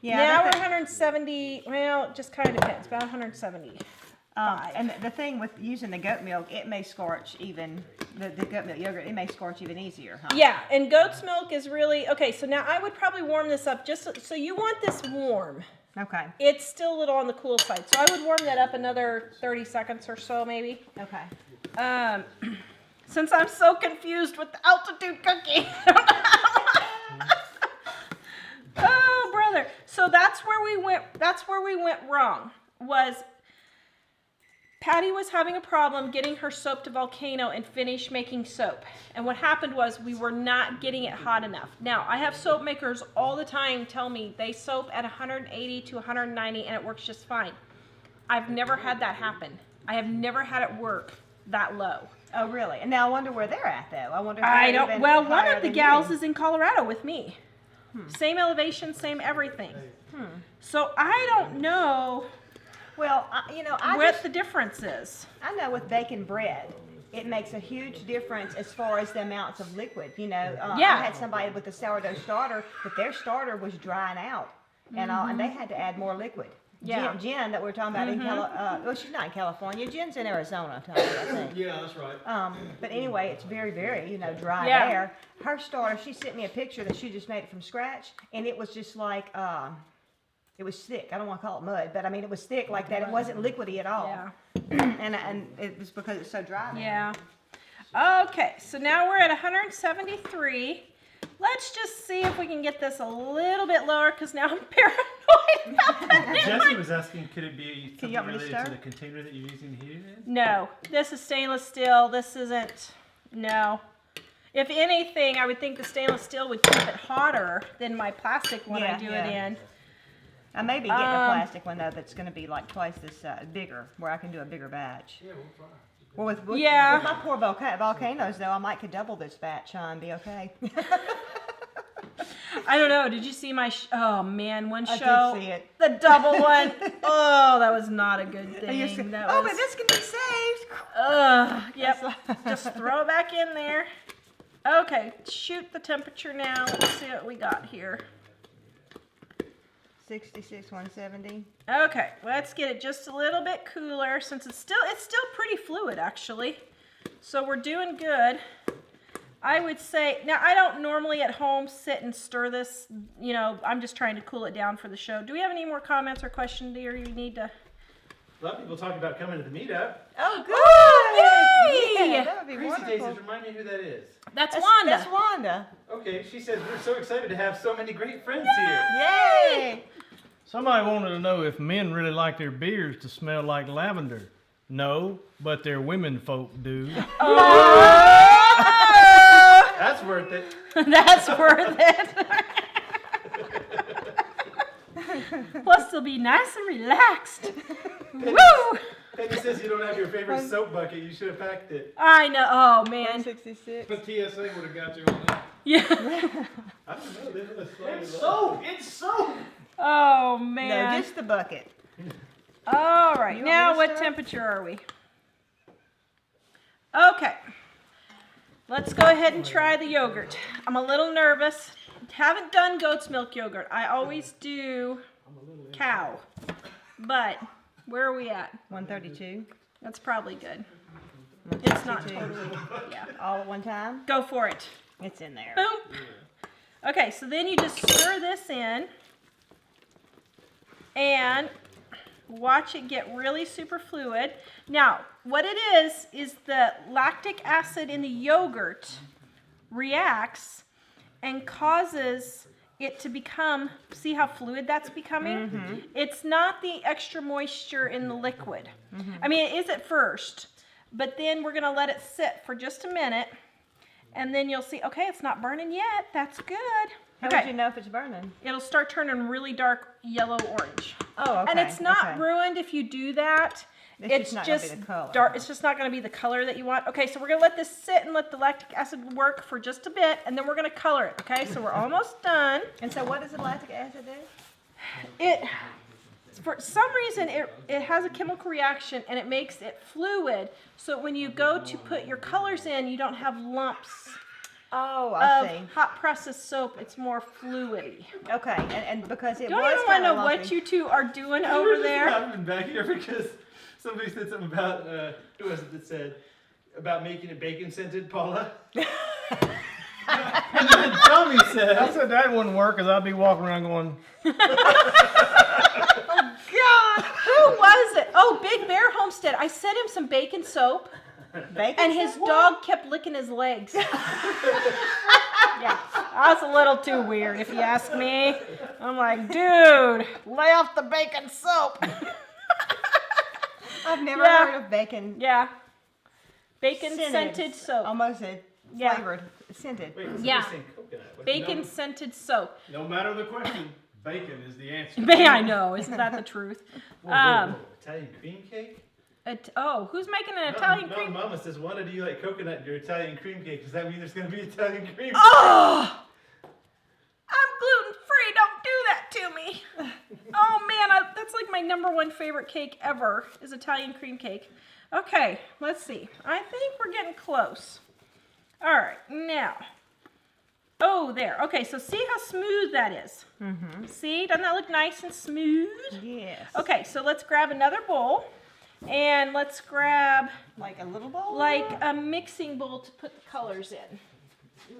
Yeah. now we're that's it. 170. Well, it just kind of depends. About 170. And the thing with using the goat milk, it may scorch even the goat milk yogurt. It may scorch even easier, huh? Yeah, and goat's milk is really okay. So now I would probably warm this up just so you want this warm. Okay. It's still a little on the cool side, so I would warm that up another 30 seconds or so, maybe. Okay. Since I'm so confused with the altitude cookie. Oh, brother. So that's where we went wrong. Was Patti was having a problem getting her soap to volcano and finish making soap. And what happened was we were not getting it hot enough. Now, I have soap makers all the time tell me they soap at 180 to 190 and it works just fine. I've never had that happen. I have never had it work that low. Oh, really? And now I wonder where they're at, though. I wonder if I they're don't, even well, one higher of the than gals you. is in Colorado with me. Same elevation, same everything. So I don't know Well, I what just, the difference is. I know with baking bread, it makes a huge difference as far as the amounts of liquid. Yeah. I had somebody with a sourdough starter, but their starter was drying out, and they had to add more liquid. Yeah. Jen that we were talking about in well, she's not in California. Jen's in Arizona, Tommy, I think. Yeah, that's right. But anyway, it's very, very, dry Yeah. there. Her starter, she sent me a picture that she just made it from scratch, and it was just like, it was thick. I don't want to call it mud, but I mean, it was thick like that. It wasn't liquidy at all. Yeah. And it was because it's so dry now. Yeah. Okay, so now we're at 173. Let's just see if we can get this a little bit lower because now I'm paranoid about that. Jesse was asking, could it be Can something you want me to related to stir? the container that you're using to heat it in? No, this is stainless steel. This isn't, no. If anything, I would think the stainless steel would keep it hotter than my plastic one I do it Yeah. in. I may be getting a plastic one though that's going to be like twice this bigger, where I can do a bigger batch. Yeah, we'll try. Well, with my poor volcanoes though, I might could double this batch, and be okay. I don't know. Did you see my? Oh man, one I show. did see it. The double one. Oh, that was not a good And you thing. said, That oh, was, but this can be saved. Yep. Just throw it back in there. Okay, shoot the temperature now. Let's see what we got here. 66, 170. Okay, let's get it just a little bit cooler since it's still pretty fluid actually. So we're doing good. I would say, now I don't normally at home sit and stir this, I'm just trying to cool it down for the show. Do we have any more comments or questions here you need to? A lot of people talking about coming to the meetup. Oh, good. Oh, yay! Yeah, that would be Crazy wonderful. Daisies, remind me who that is. That's Wanda. That's Wanda. Okay, she says, we're so excited to have so many great friends here. Yay! Somebody wanted to know if men really like their beards to smell like lavender. No, but their women folk do. That's worth it. That's worth it. Plus, they'll be nice and relaxed. Woo! Patti says you don't have your favorite soap bucket. You should have packed it. I know. Oh man. 166. But TSA would have got you on that. Yeah. I don't know. This is It's soap! It's soap! Oh No, man. just the bucket. All right. You want Now, me to what start? temperature are we? Okay. Let's go ahead and try the yogurt. I'm a little nervous. Haven't done goat's milk yogurt. I always do cow. But where are we at? 132. That's probably good. It's not 162. totally. Yeah. All at one time. Go for it. It's in there. Boom. Okay, so then you just stir this in and watch it get really super fluid. Now, what it is the lactic acid in the yogurt reacts and causes it to become, see how fluid that's becoming? It's not the extra moisture in the liquid. I mean, it is at first, but then we're gonna let it sit for just a minute and then you'll see, okay, it's not burning yet. That's good. How would you know if it's burning? It'll start turning really dark yellow-orange. Oh, okay. And it's not okay. ruined if you do that. It's just not gonna be the color. dark. It's just not going to be the color that you want. Okay, so we're going to let this sit and let the lactic acid work for just a bit, and then we're going to color it. Okay, so we're almost done. And so what does the lactic acid do? It, for some reason, it has a chemical reaction, and it makes it fluid, so when you go to put your colors in, you don't have lumps Oh, I see. of hot process soap. It's more fluidy. Okay, and because it Don't was even want to kind know of what you two are doing We're over just there. laughing back here because somebody said something about, who was it that said, about making it bacon scented, Paula? And then Tommy I said, said that wouldn't work because I'd be walking around going, God, who was it? Oh, Big Bear Homestead. I sent him some bacon soap, Bacon And his soup? dog kept licking his legs. Yeah, that's a little too weird if you ask me. I'm like, dude, lay off the bacon soap. I've never Yeah. heard of bacon. Yeah. Bacon scented soap. Almost a Yeah. flavored, scented. Wait, so Yeah. you're saying coconut. What's Bacon scented soap. No matter the question, bacon is the answer. I know, isn't that the truth? Whoa, whoa, whoa. Italian cream cake? Who's making an Italian cream? Mama says, why do you like coconut in your Italian cream cake? Does that mean there's going to be Italian cream? Oh! I'm gluten free. Don't do that to me. Oh man, that's like my #1 favorite cake ever is Italian cream cake. Okay, let's see. I think we're getting close. All right, now. Oh, there. Okay, so see how smooth that is? Mm-hmm. See, doesn't that look nice and smooth? Yes. Okay, so let's grab another bowl, and let's grab Like a little bowl? like a mixing bowl to put the colors in.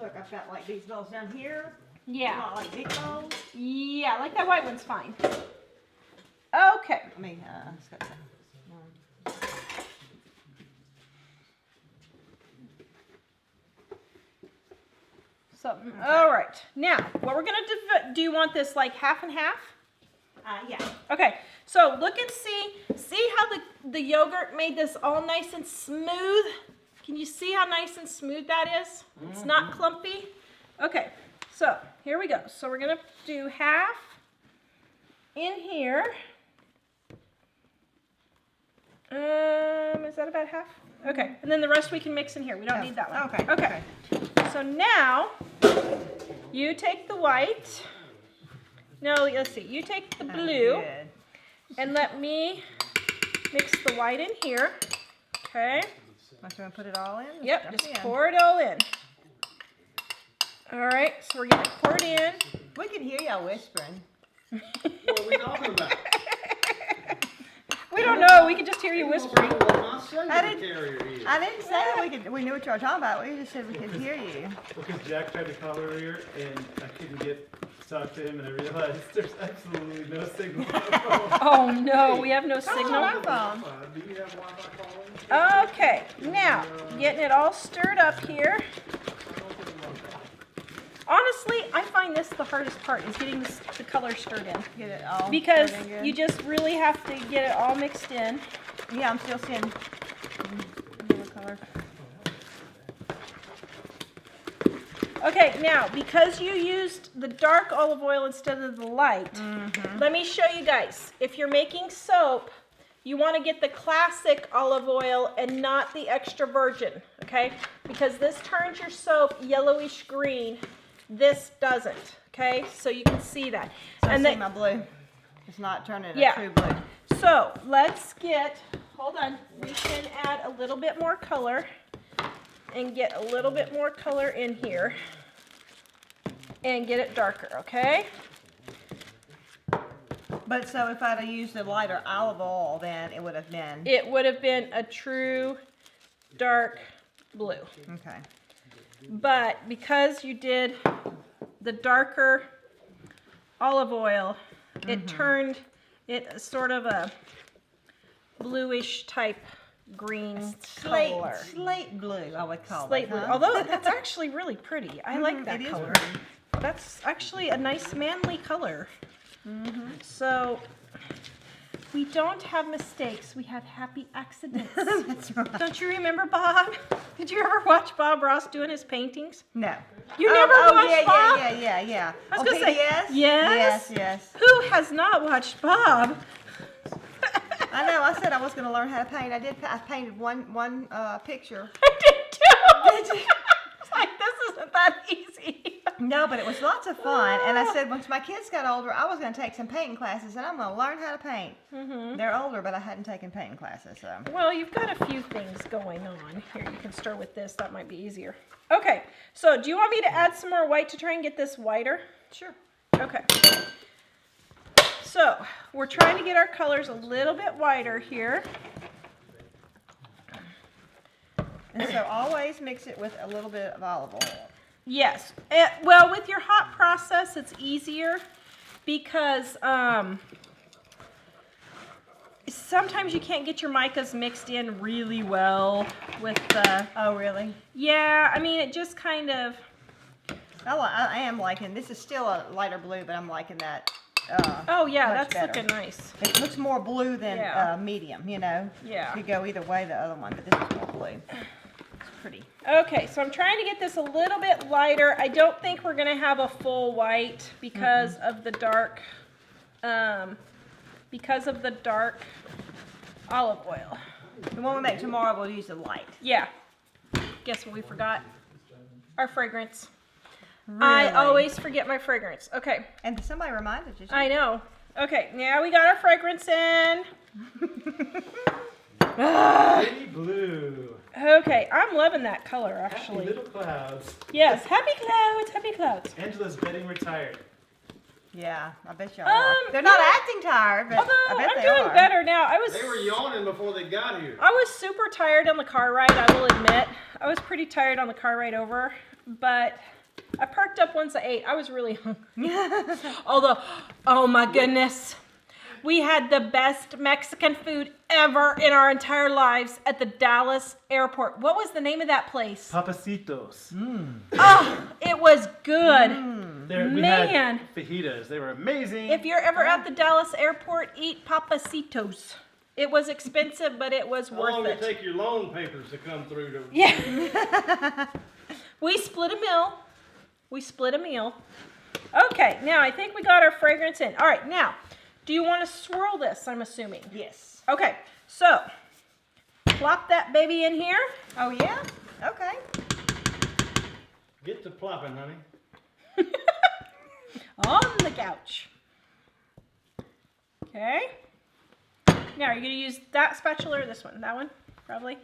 Look, I've got like these bowls down here. Yeah. Not like big bowls. Yeah, like that white one's fine. Okay. I mean, it's got some. Something. All right. Now, what we're gonna do? Do you want this like half and half? Yeah. Okay. So look and see how the yogurt made this all nice and smooth. Can you see how nice and smooth that is? It's not clumpy. Okay. So here we go. So we're gonna do half in here. Is that about half? Okay. And then the rest we can mix in here. We don't need that one. Okay. Okay. So now you take the white. No, let's see. You take the blue Good. and let me mix the white in here. Okay. I'm going to put it all in? Yep. Dump Just it in. pour it all in. All right. So we're getting it poured in. We can hear y'all whispering. What are we talking about? We don't know. We can just hear you whispering. I didn't say that we knew what you were talking about. We just said we could hear you. Because Jack tried to call earlier, and I couldn't get to talk to him, and I realized there's absolutely no signal on the phone. Oh no, we have no On signal. my phone. Do you have Wi-Fi calling? Okay. Now, getting it all stirred up here. Honestly, I find this the hardest part is getting the color stirred in. Get it all. Because stirred in good. you just really have to get it all mixed in. Yeah, I'm still seeing yellow color. Okay, now, because you used the dark olive oil instead of the light, let me show you guys. If you're making soap, you want to get the classic olive oil and not the extra virgin, okay? Because this turns your soap yellowish green. This doesn't, okay? So you can see that. So And see then, my blue. It's not turning Yeah. a true blue. so let's hold on, we can add a little bit more color and get a little bit more color in here and get it darker, okay? But so if I'd have used a lighter olive oil, then it would have been. It would have been a true dark blue. Okay. But because you did the darker olive oil, it turned it sort of a bluish type green color. Slate blue, I would call Slate it. blue. Huh? Although that's actually really pretty. I like that it is color. pretty. That's actually a nice manly color. So we don't have mistakes. We have happy accidents. That's right. Don't you remember Bob? Did you ever watch Bob Ross doing his paintings? No. You never watched yeah, Bob? Yeah. I was On gonna say, PBS? yes. Yes. Who has not watched Bob? I know. I said I was going to learn how to paint. I did. I painted one picture. I did too. It's like, this isn't that easy. No, but it was lots of fun. And I said once my kids got older, I was going to take some painting classes, and I'm going to learn how to paint. They're older, but I hadn't taken painting classes. So. Well, you've got a few things going on. Here, you can start with this. That might be easier. Okay, so do you want me to add some more white to try and get this whiter? Sure. Okay. So, we're trying to get our colors a little bit whiter here. And so always mix it with a little bit of olive oil. Yes. Well, with your hot process, it's easier because sometimes you can't get your micas mixed in really well with the. Oh, really? Yeah, I mean, it just kind of. I am liking, this is still a lighter blue, but I'm liking that. Oh yeah, much that's better. looking nice. It looks more blue than Yeah. medium, you know? Yeah. Could go either way, the other one, but this is more blue. It's pretty. Okay, so I'm trying to get this a little bit lighter. I don't think we're gonna have a full white because of the dark, olive oil. The one we make tomorrow, we'll use the light. Yeah. Guess what we forgot? Our fragrance. I Really? always forget my fragrance. Okay, And somebody reminded you. I know. Okay, now we got our fragrance in. Pretty blue. Okay, I'm loving that color Happy actually. little clouds. Yes, happy clouds, happy clouds. Angela's getting retired. Yeah, I bet y'all are. They're not yeah. acting tired, but Although I bet I'm they doing are. better now. I was They were yawning before they got here. I was super tired on the car ride, I will admit. I was pretty tired on the car ride over, but I perked up once I ate. I was really hungry. Although, oh my goodness. We had the best Mexican food ever in our entire lives at the Dallas airport. What was the name of that place? Papacitos. Oh, it was good. We Man. had fajitas. They were amazing. If you're ever at the Dallas airport, eat Papacitos. It was expensive, but it was How long worth did it it. take your loan papers to come through? To... Yeah. We split a meal. Okay, now I think we got our fragrance in. All right, now, do you want to swirl this, I'm assuming? Yes. Okay, so plop that baby in here. Oh, yeah? Okay. Get to plopping, honey. On the couch. Okay. Now, are you going to use that spatula or this one? That one? Probably.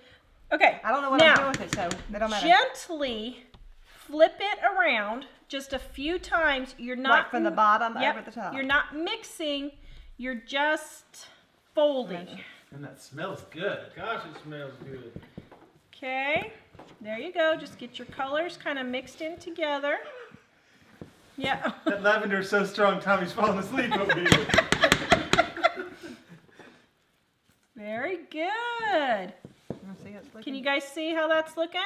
Okay. I don't know what now, I'm doing with it, so it don't matter. Gently flip it around just a few times. You're not Like from the bottom Yep, over the top. You're not mixing. You're just folding. And that smells good. Gosh, it smells good. Okay. There you go. Just get your colors kind of mixed in together. Yeah. That lavender is so strong, Tommy's falling asleep over here. Very good. Let's see how it's looking. Can you guys see how that's looking?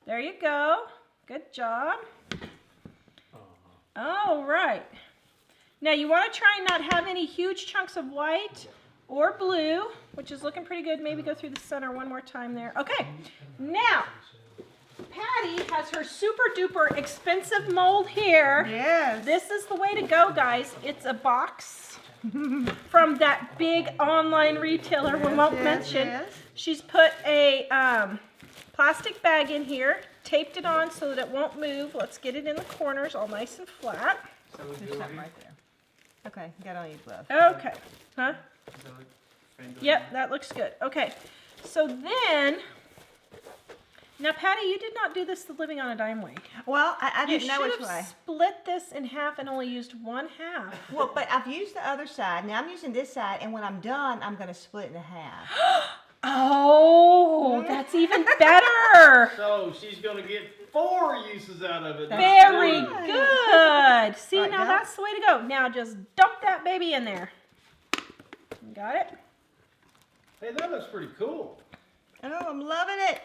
There you go. Good job. All right. Now you want to try and not have any huge chunks of white or blue, which is looking pretty good. Maybe go through the center one more time there. Okay. Now, Patti has her super duper expensive mold here. Yes. This is the way to go, guys. It's a box from that big online retailer we won't mention. Yes. She's put a plastic bag in here, taped it on so that it won't move. Let's get it in the corners all nice and flat. There's something right there. Okay, got on your glove. Okay. Huh? Yep, that looks good. Okay. So then, now Patti, you did not do this the living on a dime way. Well, I You didn't know should which have way. split this in half and only used one half. Well, but I've used the other side. Now I'm using this side, and when I'm done, I'm going to split it in half. Oh, that's even better. So she's gonna get 4 uses out of it. Very That's good. good. See, Right, now now? that's the way to go. Now just dump that baby in there. Got it? Hey, that looks pretty cool. Oh, I'm loving it.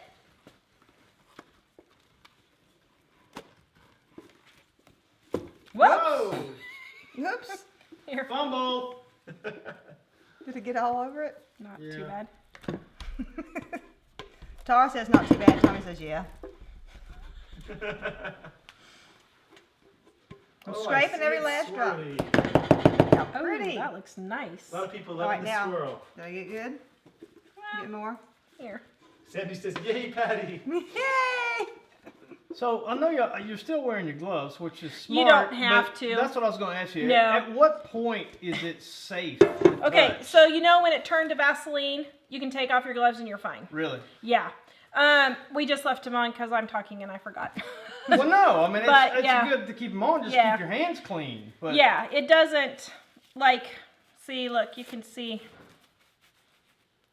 Whoops. Whoa! Oops. Here. Fumble. Did it get all over it? Not too Yeah. bad. Tara says not too bad. Tommy says yeah. I'm Oh, I scraping see every it last drop. swirly. How Oh, pretty. that looks nice. A lot of people All love right, the now. swirl. Did I get good? Get more? Here. Sandy says, "Yay, Patti!" Yay! So I know you're still wearing your gloves, which is You smart. don't have but to. That's what I was going to ask you. No. At what point is it safe? to Okay, touch? so you know when it turned to Vaseline, you can take off your gloves and you're fine. Really? Yeah. We just left them on because I'm talking and I forgot. Well, no. I mean, But, it's yeah. good to keep them on. Just Yeah. keep your hands clean. But Yeah, it doesn't, like, see, look, you can see.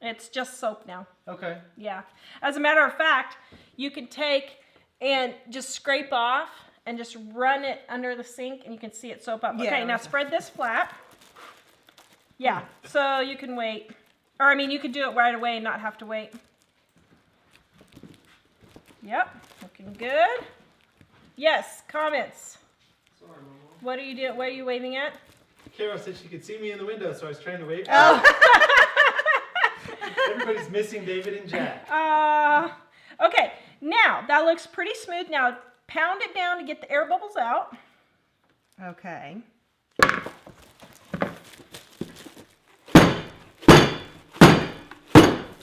It's just soap now. Okay. Yeah. As a matter of fact, you can take and just scrape off and just run it under the sink and you can see it soap up. Yeah, Okay, now that's- spread this flat. Yeah, so you can wait. Or, I mean, you could do it right away and not have to wait. Yep, looking good. Yes, comments. Sorry, Mama. What are you doing? What are you waving at? Carol said she could see me in the window, so I was trying to wave. Oh. Everybody's missing David and Jack. Okay, now that looks pretty smooth. Now pound it down to get the air bubbles out. Okay.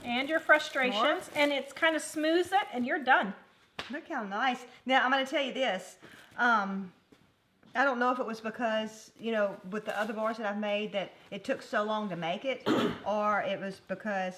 And your frustrations, and it's kind of smooths it, and you're done. Look how nice. Now, I'm going to tell you this. I don't know if it was because, you know, with the other bars that I've made that it took so long to make it, or it was because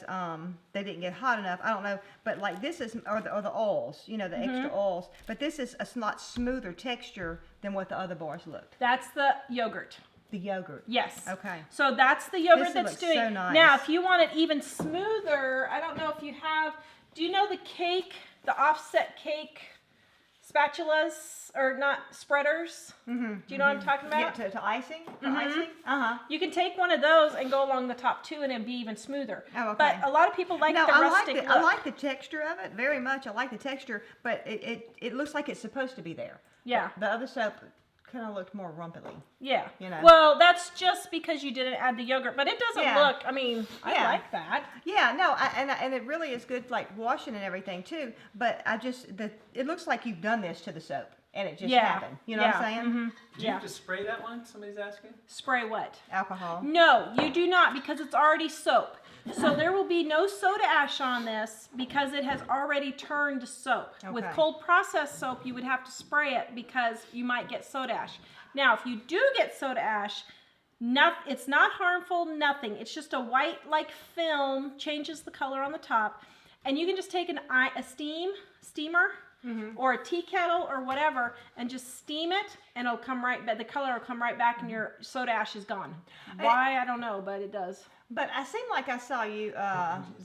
they didn't get hot enough. I don't know. But like this is, or the oils, you know, the extra oils. But this is a lot smoother texture than what the other bars looked. That's the yogurt. The yogurt. Yes. Okay. So that's the yogurt This that's looks doing. so nice. Now, if you want it even smoother, I don't know if you have. Do you know the cake, the offset cake spatulas or not spreaders? Mm-hmm. Do you know what I'm talking about? Yeah, to icing. To icing. You can take one of those and go along the top too, and it'd be even smoother. Oh, okay. But a lot of people like No, the I rustic like it. look. I like the texture of it very much. I like the texture, but it looks like it's supposed to be there. Yeah. The other soap kind of looked more rumply. Yeah. You know. Well, that's just because you didn't add the yogurt, but it doesn't Yeah. look. I mean, I Yeah. like that. Yeah, no, and it really is good, like washing and everything too. But it looks like you've done this to the soap, and it just happened. You know what I'm saying? Mm-hmm. Do you have to spray that one? Somebody's asking. Spray what? Alcohol. No, you do not, because it's already soap. So there will be no soda ash on this because it has already turned to soap. With Okay. cold processed soap, you would have to spray it because you might get soda ash. Now, if you do get soda ash, it's not harmful, nothing. It's just a white like film, changes the color on the top, and you can just take a steamer or a tea kettle or whatever and just steam it, and it'll come right back. The color will come right back and your soda ash is gone. Why, I don't know, but it does. But I seem like I saw you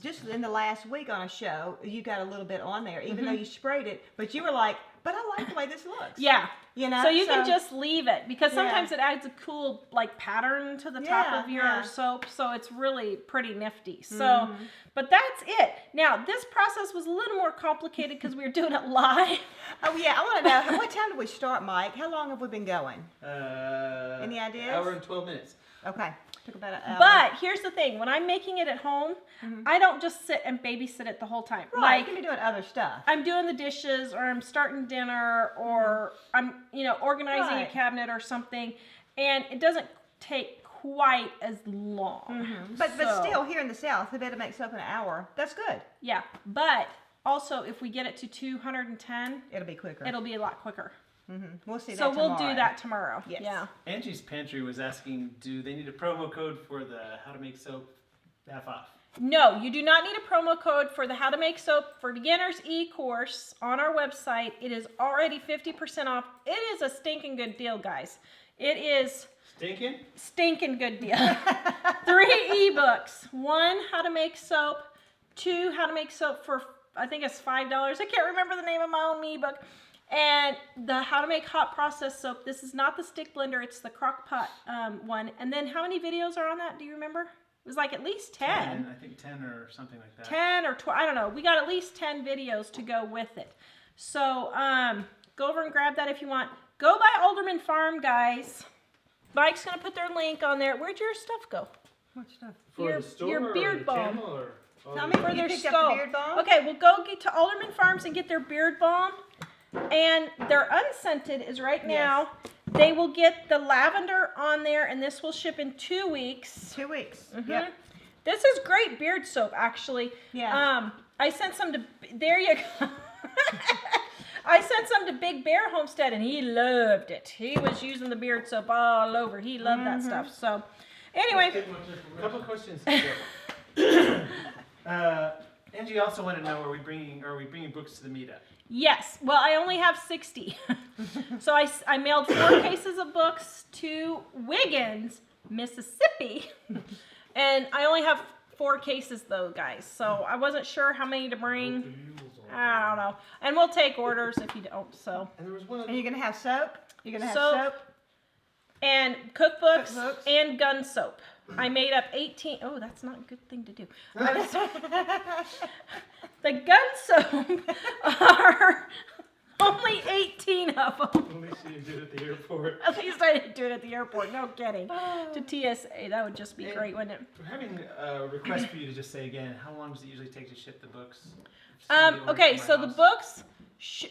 just in the last week on a show. You got a little bit on there, even though you sprayed it. But you were like, "But I like the way this looks." Yeah. You know. So you can just leave it because sometimes Yeah. it adds a cool like pattern to the top Yeah, of your yeah. soap, so it's really pretty nifty. So, but that's it. Now this process was a little more complicated because we were doing it live. Oh yeah, I want to know what time did we start, Mike? How long have we been going? Any ideas? Hour and 12 minutes. Okay, took about an hour. But here's the thing: when I'm making it at home, I don't just sit and babysit it the whole time. right, Like you can be doing other stuff. I'm doing the dishes, or I'm starting dinner, or I'm, organizing a Right. cabinet or something, and it doesn't take quite as long. But So, still, here in the South, they better make soap in an hour. That's good. yeah. But also, if we get it to 210, It'll be quicker. it'll be a lot quicker. We'll see that So we'll tomorrow. do that tomorrow. Yes. Yeah. Angie's Pantry was asking, do they need a promo code for the How to Make Soap half off? No, you do not need a promo code for the How to Make Soap for Beginners e-course on our website. It is already 50% off. It is a stinking good deal, guys. It is Stinking? stinking good deal. 3 ebooks. 1, How to Make Soap. 2, How to Make Soap for, I think it's $5. I can't remember the name of my own ebook. And the How to Make Hot Process Soap. This is not the stick blender, it's the crock pot one. And then how many videos are on that? Do you remember? It was like at least 10. I think 10 or something like that. 10 or 12, I don't know. We got at least 10 videos to go with it. So go over and grab that if you want. Go by Alderman Farm, guys. Mike's going to put their link on there. Where'd your stuff go? What stuff? For your- the store your or beard the balm. channel or? Tell me For you their picked up skull. the beard balm? Okay, well go get to Alderman Farms and get their beard balm. And their unscented is right now. They will get the lavender on there, and this will ship in 2 weeks. 2 weeks. Mhm. Yep. This is great beard soap, actually. Yeah. I sent some to, there you go. I sent some to Big Bear Homestead, and he loved it. He was using the beard soap all over. He loved that stuff. So, anyway. A couple of questions. Angie also wanted to know, are we bringing books to the meetup? Yes. Well, I only have 60. So I mailed 4 cases of books to Wiggins, Mississippi. And I only have 4 cases though, guys. So I wasn't sure how many to bring. I don't know. And we'll take orders if you don't. So. And there was one. And you're gonna have soap. You're gonna have Soap. soap. And cookbooks Cookbooks. and gun soap. I made up 18. Oh, that's not a good thing to do. The gun soap are only 18 of them. At least you didn't do it at the airport. At least I didn't do it at the airport. No kidding. To TSA, that would just be great, wouldn't it? We're having a request for you to just say again, how long does it usually take to ship the books? If somebody orders Okay, from so my the house. books,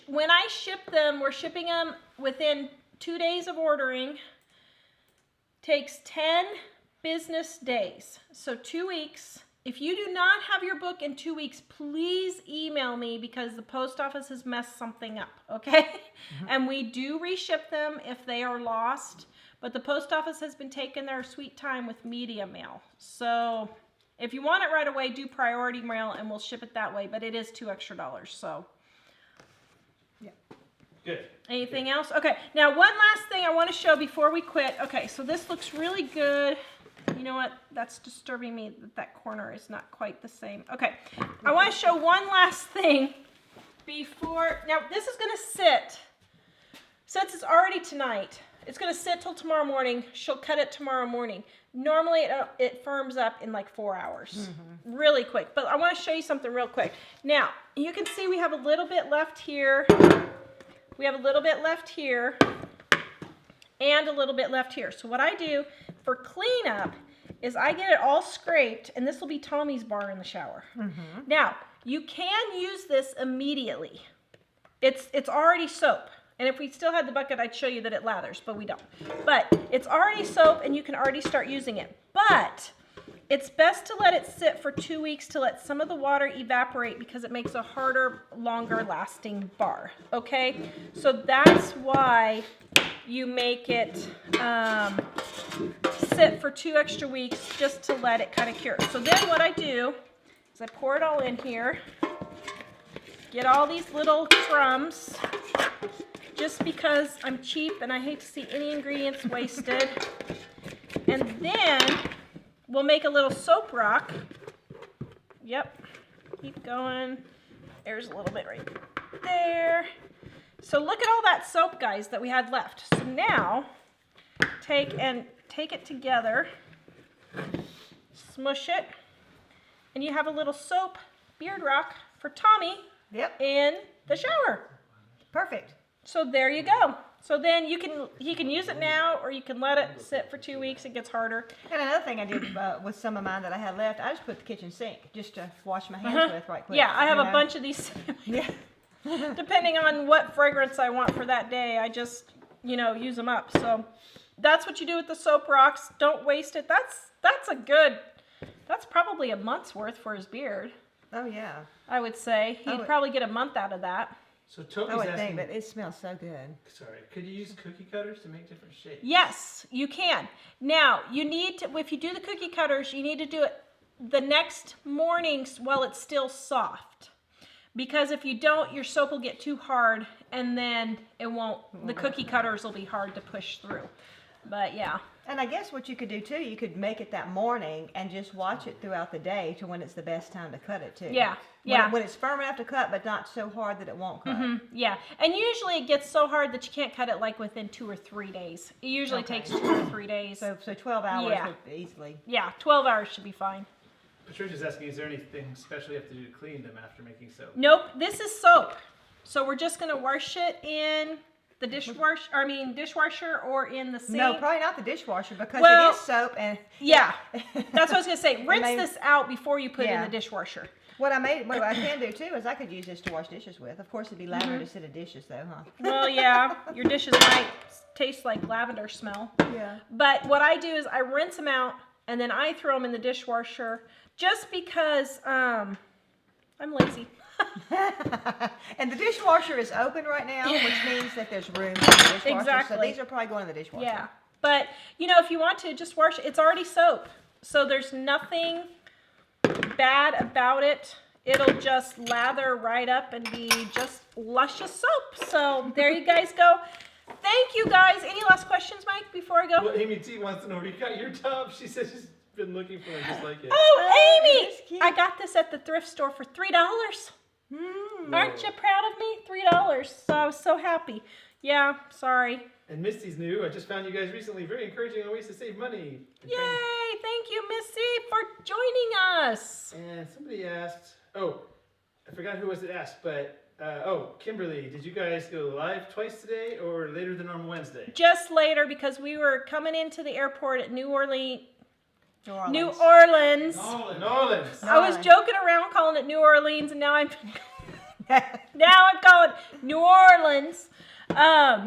when I ship them, we're shipping them within 2 days of ordering. Takes 10 business days. So 2 weeks. If you do not have your book in 2 weeks, please email me because the post office has messed something up, okay? And we do reship them if they are lost, but the post office has been taking their sweet time with media mail. So if you want it right away, do priority mail and we'll ship it that way, but it is $2 extra, so. Good. Anything else? Okay, now one last thing I want to show before we quit. Okay, so this looks really good. You know what? That's disturbing me that that corner is not quite the same. Okay, I want to show one last thing before. Now, this is going to sit, since it's already tonight, it's going to sit till tomorrow morning. She'll cut it tomorrow morning. Normally, it firms up in like 4 hours. Really quick. But I want to show you something real quick. Now, you can see we have a little bit left here. We have a little bit left here and a little bit left here. So what I do for cleanup is I get it all scraped, and this will be Tommy's bar in the shower. Now, you can use this immediately. It's already soap. And if we still had the bucket, I'd show you that it lathers, but we don't. But it's already soap, and you can already start using it. But it's best to let it sit for 2 weeks to let some of the water evaporate because it makes a harder, longer lasting bar, okay? So that's why you make it sit for 2 extra weeks just to let it kind of cure. So then what I do is I pour it all in here, get all these little crumbs, just because I'm cheap and I hate to see any ingredients wasted. And then we'll make a little soap rock. Yep, keep going. There's a little bit right there. So look at all that soap, guys, that we had left. So now, take it together, smush it, and you have a little soap beard rock for Tommy in the shower. Perfect. So there you go. So then he can use it now, or you can let it sit for 2 weeks. It gets harder. And another thing I did with some of mine that I had left, I just put the kitchen sink just to wash my hands with right quick. Yeah, I have you a know? bunch of these. Yeah. Depending on what fragrance I want for that day, I just, use them up. So that's what you do with the soap rocks. Don't waste it. That's probably a month's worth for his beard, Oh yeah. I would say. He'd probably get a month out of that. So I Toby's would asking, think, but it smells so good. sorry, could you use cookie cutters to make different shapes? Yes, you can. Now, you need to, if you do the cookie cutters, you need to do it the next morning while it's still soft. Because if you don't, your soap will get too hard and then the cookie cutters will be hard to push through. But yeah. And I guess what you could do too, you could make it that morning and just watch it throughout the day to when it's the best time to cut it too. Yeah, yeah. When it's firm enough to cut, but not so hard that it won't cut. Yeah, and usually it gets so hard that you can't cut it like within 2 or 3 days. It usually takes 2 or 3 days. So 12 hours Yeah. would easily. Yeah, 12 hours should be fine. Patricia's asking, is there anything special you have to do to clean them after making soap? Nope, this is soap. So we're just gonna wash it in the dishwasher or in the sink. No, probably not the dishwasher because Well, it is soap and Yeah, that's what I was gonna say. Rinse may- this out before you put it in Yeah. the dishwasher. what I can do too is I could use this to wash dishes with. Of course, it'd be lavender instead of dishes though, huh? Well, yeah, your dishes might taste like lavender smell. Yeah. But what I do is I rinse them out and then I throw them in the dishwasher just because I'm lazy. And the dishwasher is open right now, which means that there's room in the dishwasher. Exactly. So these are probably going in the dishwasher. Yeah, but if you want to just wash it, it's already soap. So there's nothing bad about it. It'll just lather right up and be just luscious soap. So there you guys go. Thank you guys. Any last questions, Mike, before I go? Well, Amy T wants to know where you got your top. She says she's been looking for it just like it. Oh, Amy! that's cute. I got this at the thrift store for $3. Aren't you proud of me? $3. So I was so happy. Yeah, sorry. And Misty's new. I just found you guys recently. Very encouraging on ways to save money. Yay! Thank Thank you, Missy, for joining us. And somebody asked, I forgot who was it asked, but, Kimberly, did you guys go live twice today or later than normal Wednesday? Just later because we were coming into the airport at New Orleans. New New Orleans. Nolans. I was joking around calling it New Orleans, and now I'm calling it New Orleans.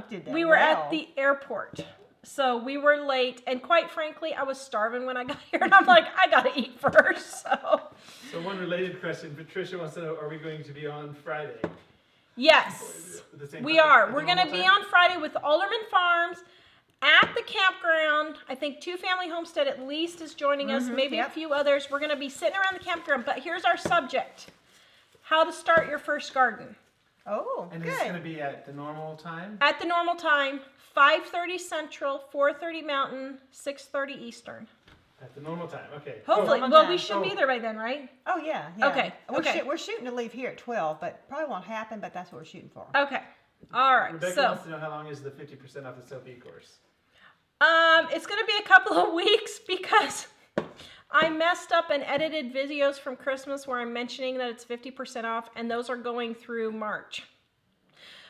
did that We were at well. the airport, so we were late. And quite frankly, I was starving when I got here, and I'm like, I gotta eat first. So one related question, Patricia wants to know, are we going to be on Friday? Yes, At the same we time? are. At the We're gonna normal be time? on Friday with Alderman Farms at the campground. I think Two Family Homestead at least is joining us, maybe a yep. few others. We're gonna be sitting around the campground. But here's our subject: how to start your first garden. Oh, And good. is this going to be at the normal time? At the normal time, 5:30 Central, 4:30 Mountain, 6:30 Eastern. At the normal time, okay. Hopefully, normal well, we time. should be there by then, right? Oh yeah. yeah. Okay, We're, okay. we're shooting to leave here at 12, but probably won't happen. But that's what we're shooting for. Okay. All right. Rebecca So, wants to know how long is the 50% off the Soap e-course? it's gonna be a couple of weeks because I messed up and edited videos from Christmas where I'm mentioning that it's 50% off, and those are going through March.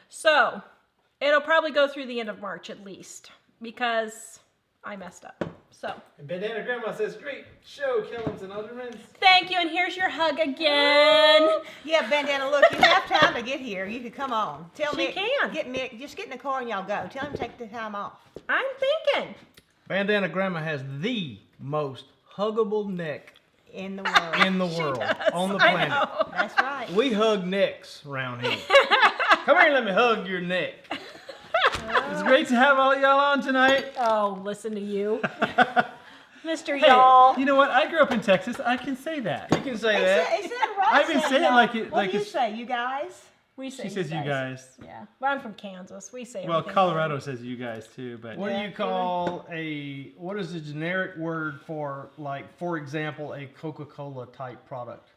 So, it'll probably go through the end of March at least because I messed up. So, And Bandana Grandma says, great show, Kellums and Aldermans. thank you, and here's your hug again. Yeah, Bandana. Look, you have time to get here. You can come on. Tell She Mick. can. Get Mick. Just get in the car and y'all go. Tell him to take the time off. I'm thinking. Bandana Grandma has the most huggable neck In the world. in the world, on the I planet. know. That's right. We hug necks around here. Come here and let me hug your neck. It's great to have all y'all on tonight. Oh, listen to you. Mr. Hey, Y'all. you know what? I grew up in Texas. I can say that. You can say Is that. that right? I've been Sam? saying like it- What like do you it's- say, you guys? We say She says you guys. Yeah. Well, I'm from Kansas. We say Well, everything. Colorado says you guys too, but What do you call what is the generic word for, like, for example, a Coca-Cola type product?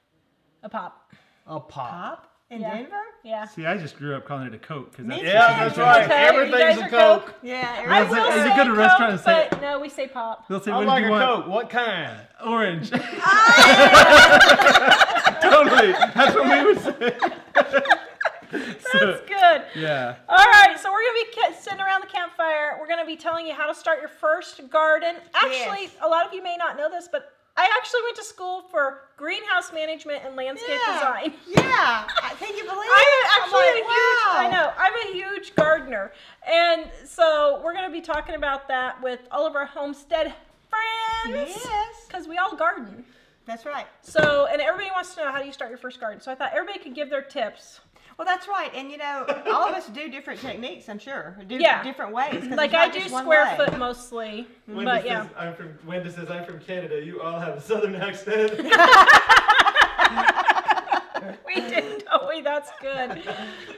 A pop. A pop. Pop in Yeah. Denver? Yeah. see, I just grew up calling it a Coke because Me that's too. Yeah, that's right. Okay, you Everything's guys a are Coke. Coke. Yeah. I Is it- will is it say good to a restaurant Coke, and say but no, we say pop. They'll say, I what like do a you want? Coke. What kind? Orange. Totally. That's what we would say. That's good. Yeah. All right, so we're going to be sitting around the campfire. We're going to be telling you how to start your first garden. Actually, Yes. a lot of you may not know this, but I actually went to school for greenhouse management and landscape design. Yeah. Can you believe I it? am actually I'm like, wow. I know. I'm a huge gardener. And so we're going to be talking about that with all of our Homestead friends. Yes. Because we all garden. That's right. So, and everybody wants to know how do you start your first garden. So I thought everybody could give their tips. Well, that's right. And you know, all of us do different techniques, I'm sure. Do Yeah. different ways. 'cause Like it's not I do just one square way. foot mostly. Wenda But yeah. says I'm from Canada. You all have a southern accent. We did, don't we? That's good.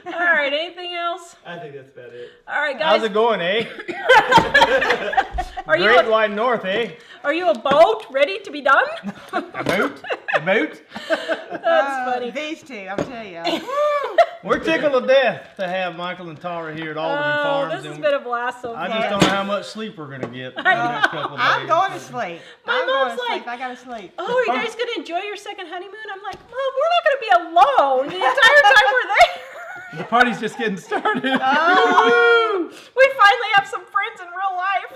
All right, anything else? I think that's about it. All right, How's guys. it going, eh? Are you Great a, wide north, eh? are you a boat ready to be done? A boot? A boot? That's funny. These two, I'm telling you. We're tickled to death to have Michael and Tawra here at Alderman Oh, Farms. this has and been a blast so far. I just don't know how much sleep we're going to get in the next couple of days. I'm going to sleep. My I'm going mom's to sleep. like, I got to sleep. Oh, are you guys gonna enjoy your second honeymoon? I'm like, Mom, we're not gonna be alone the entire time we're there. The party's just getting started. Oh. We finally have some friends in real life,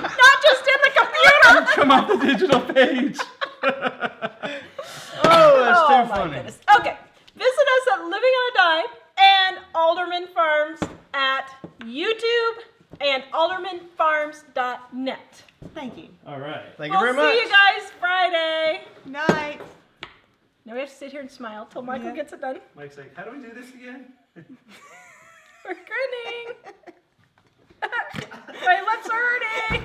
not just in the computer. Come off the digital page. Oh, that's Oh too my funny. goodness. Okay, visit us at Living on a Dime and Alderman Farms at YouTube and aldermanfarms.net. Thank you. All right. Thank you We'll very much. see you guys Friday. Night. Now we have to sit here and smile till Michael Yeah. gets it done. Mike's like, how do we do this again? We're grinning. My lips are hurting.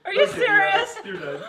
Are you serious? You're done.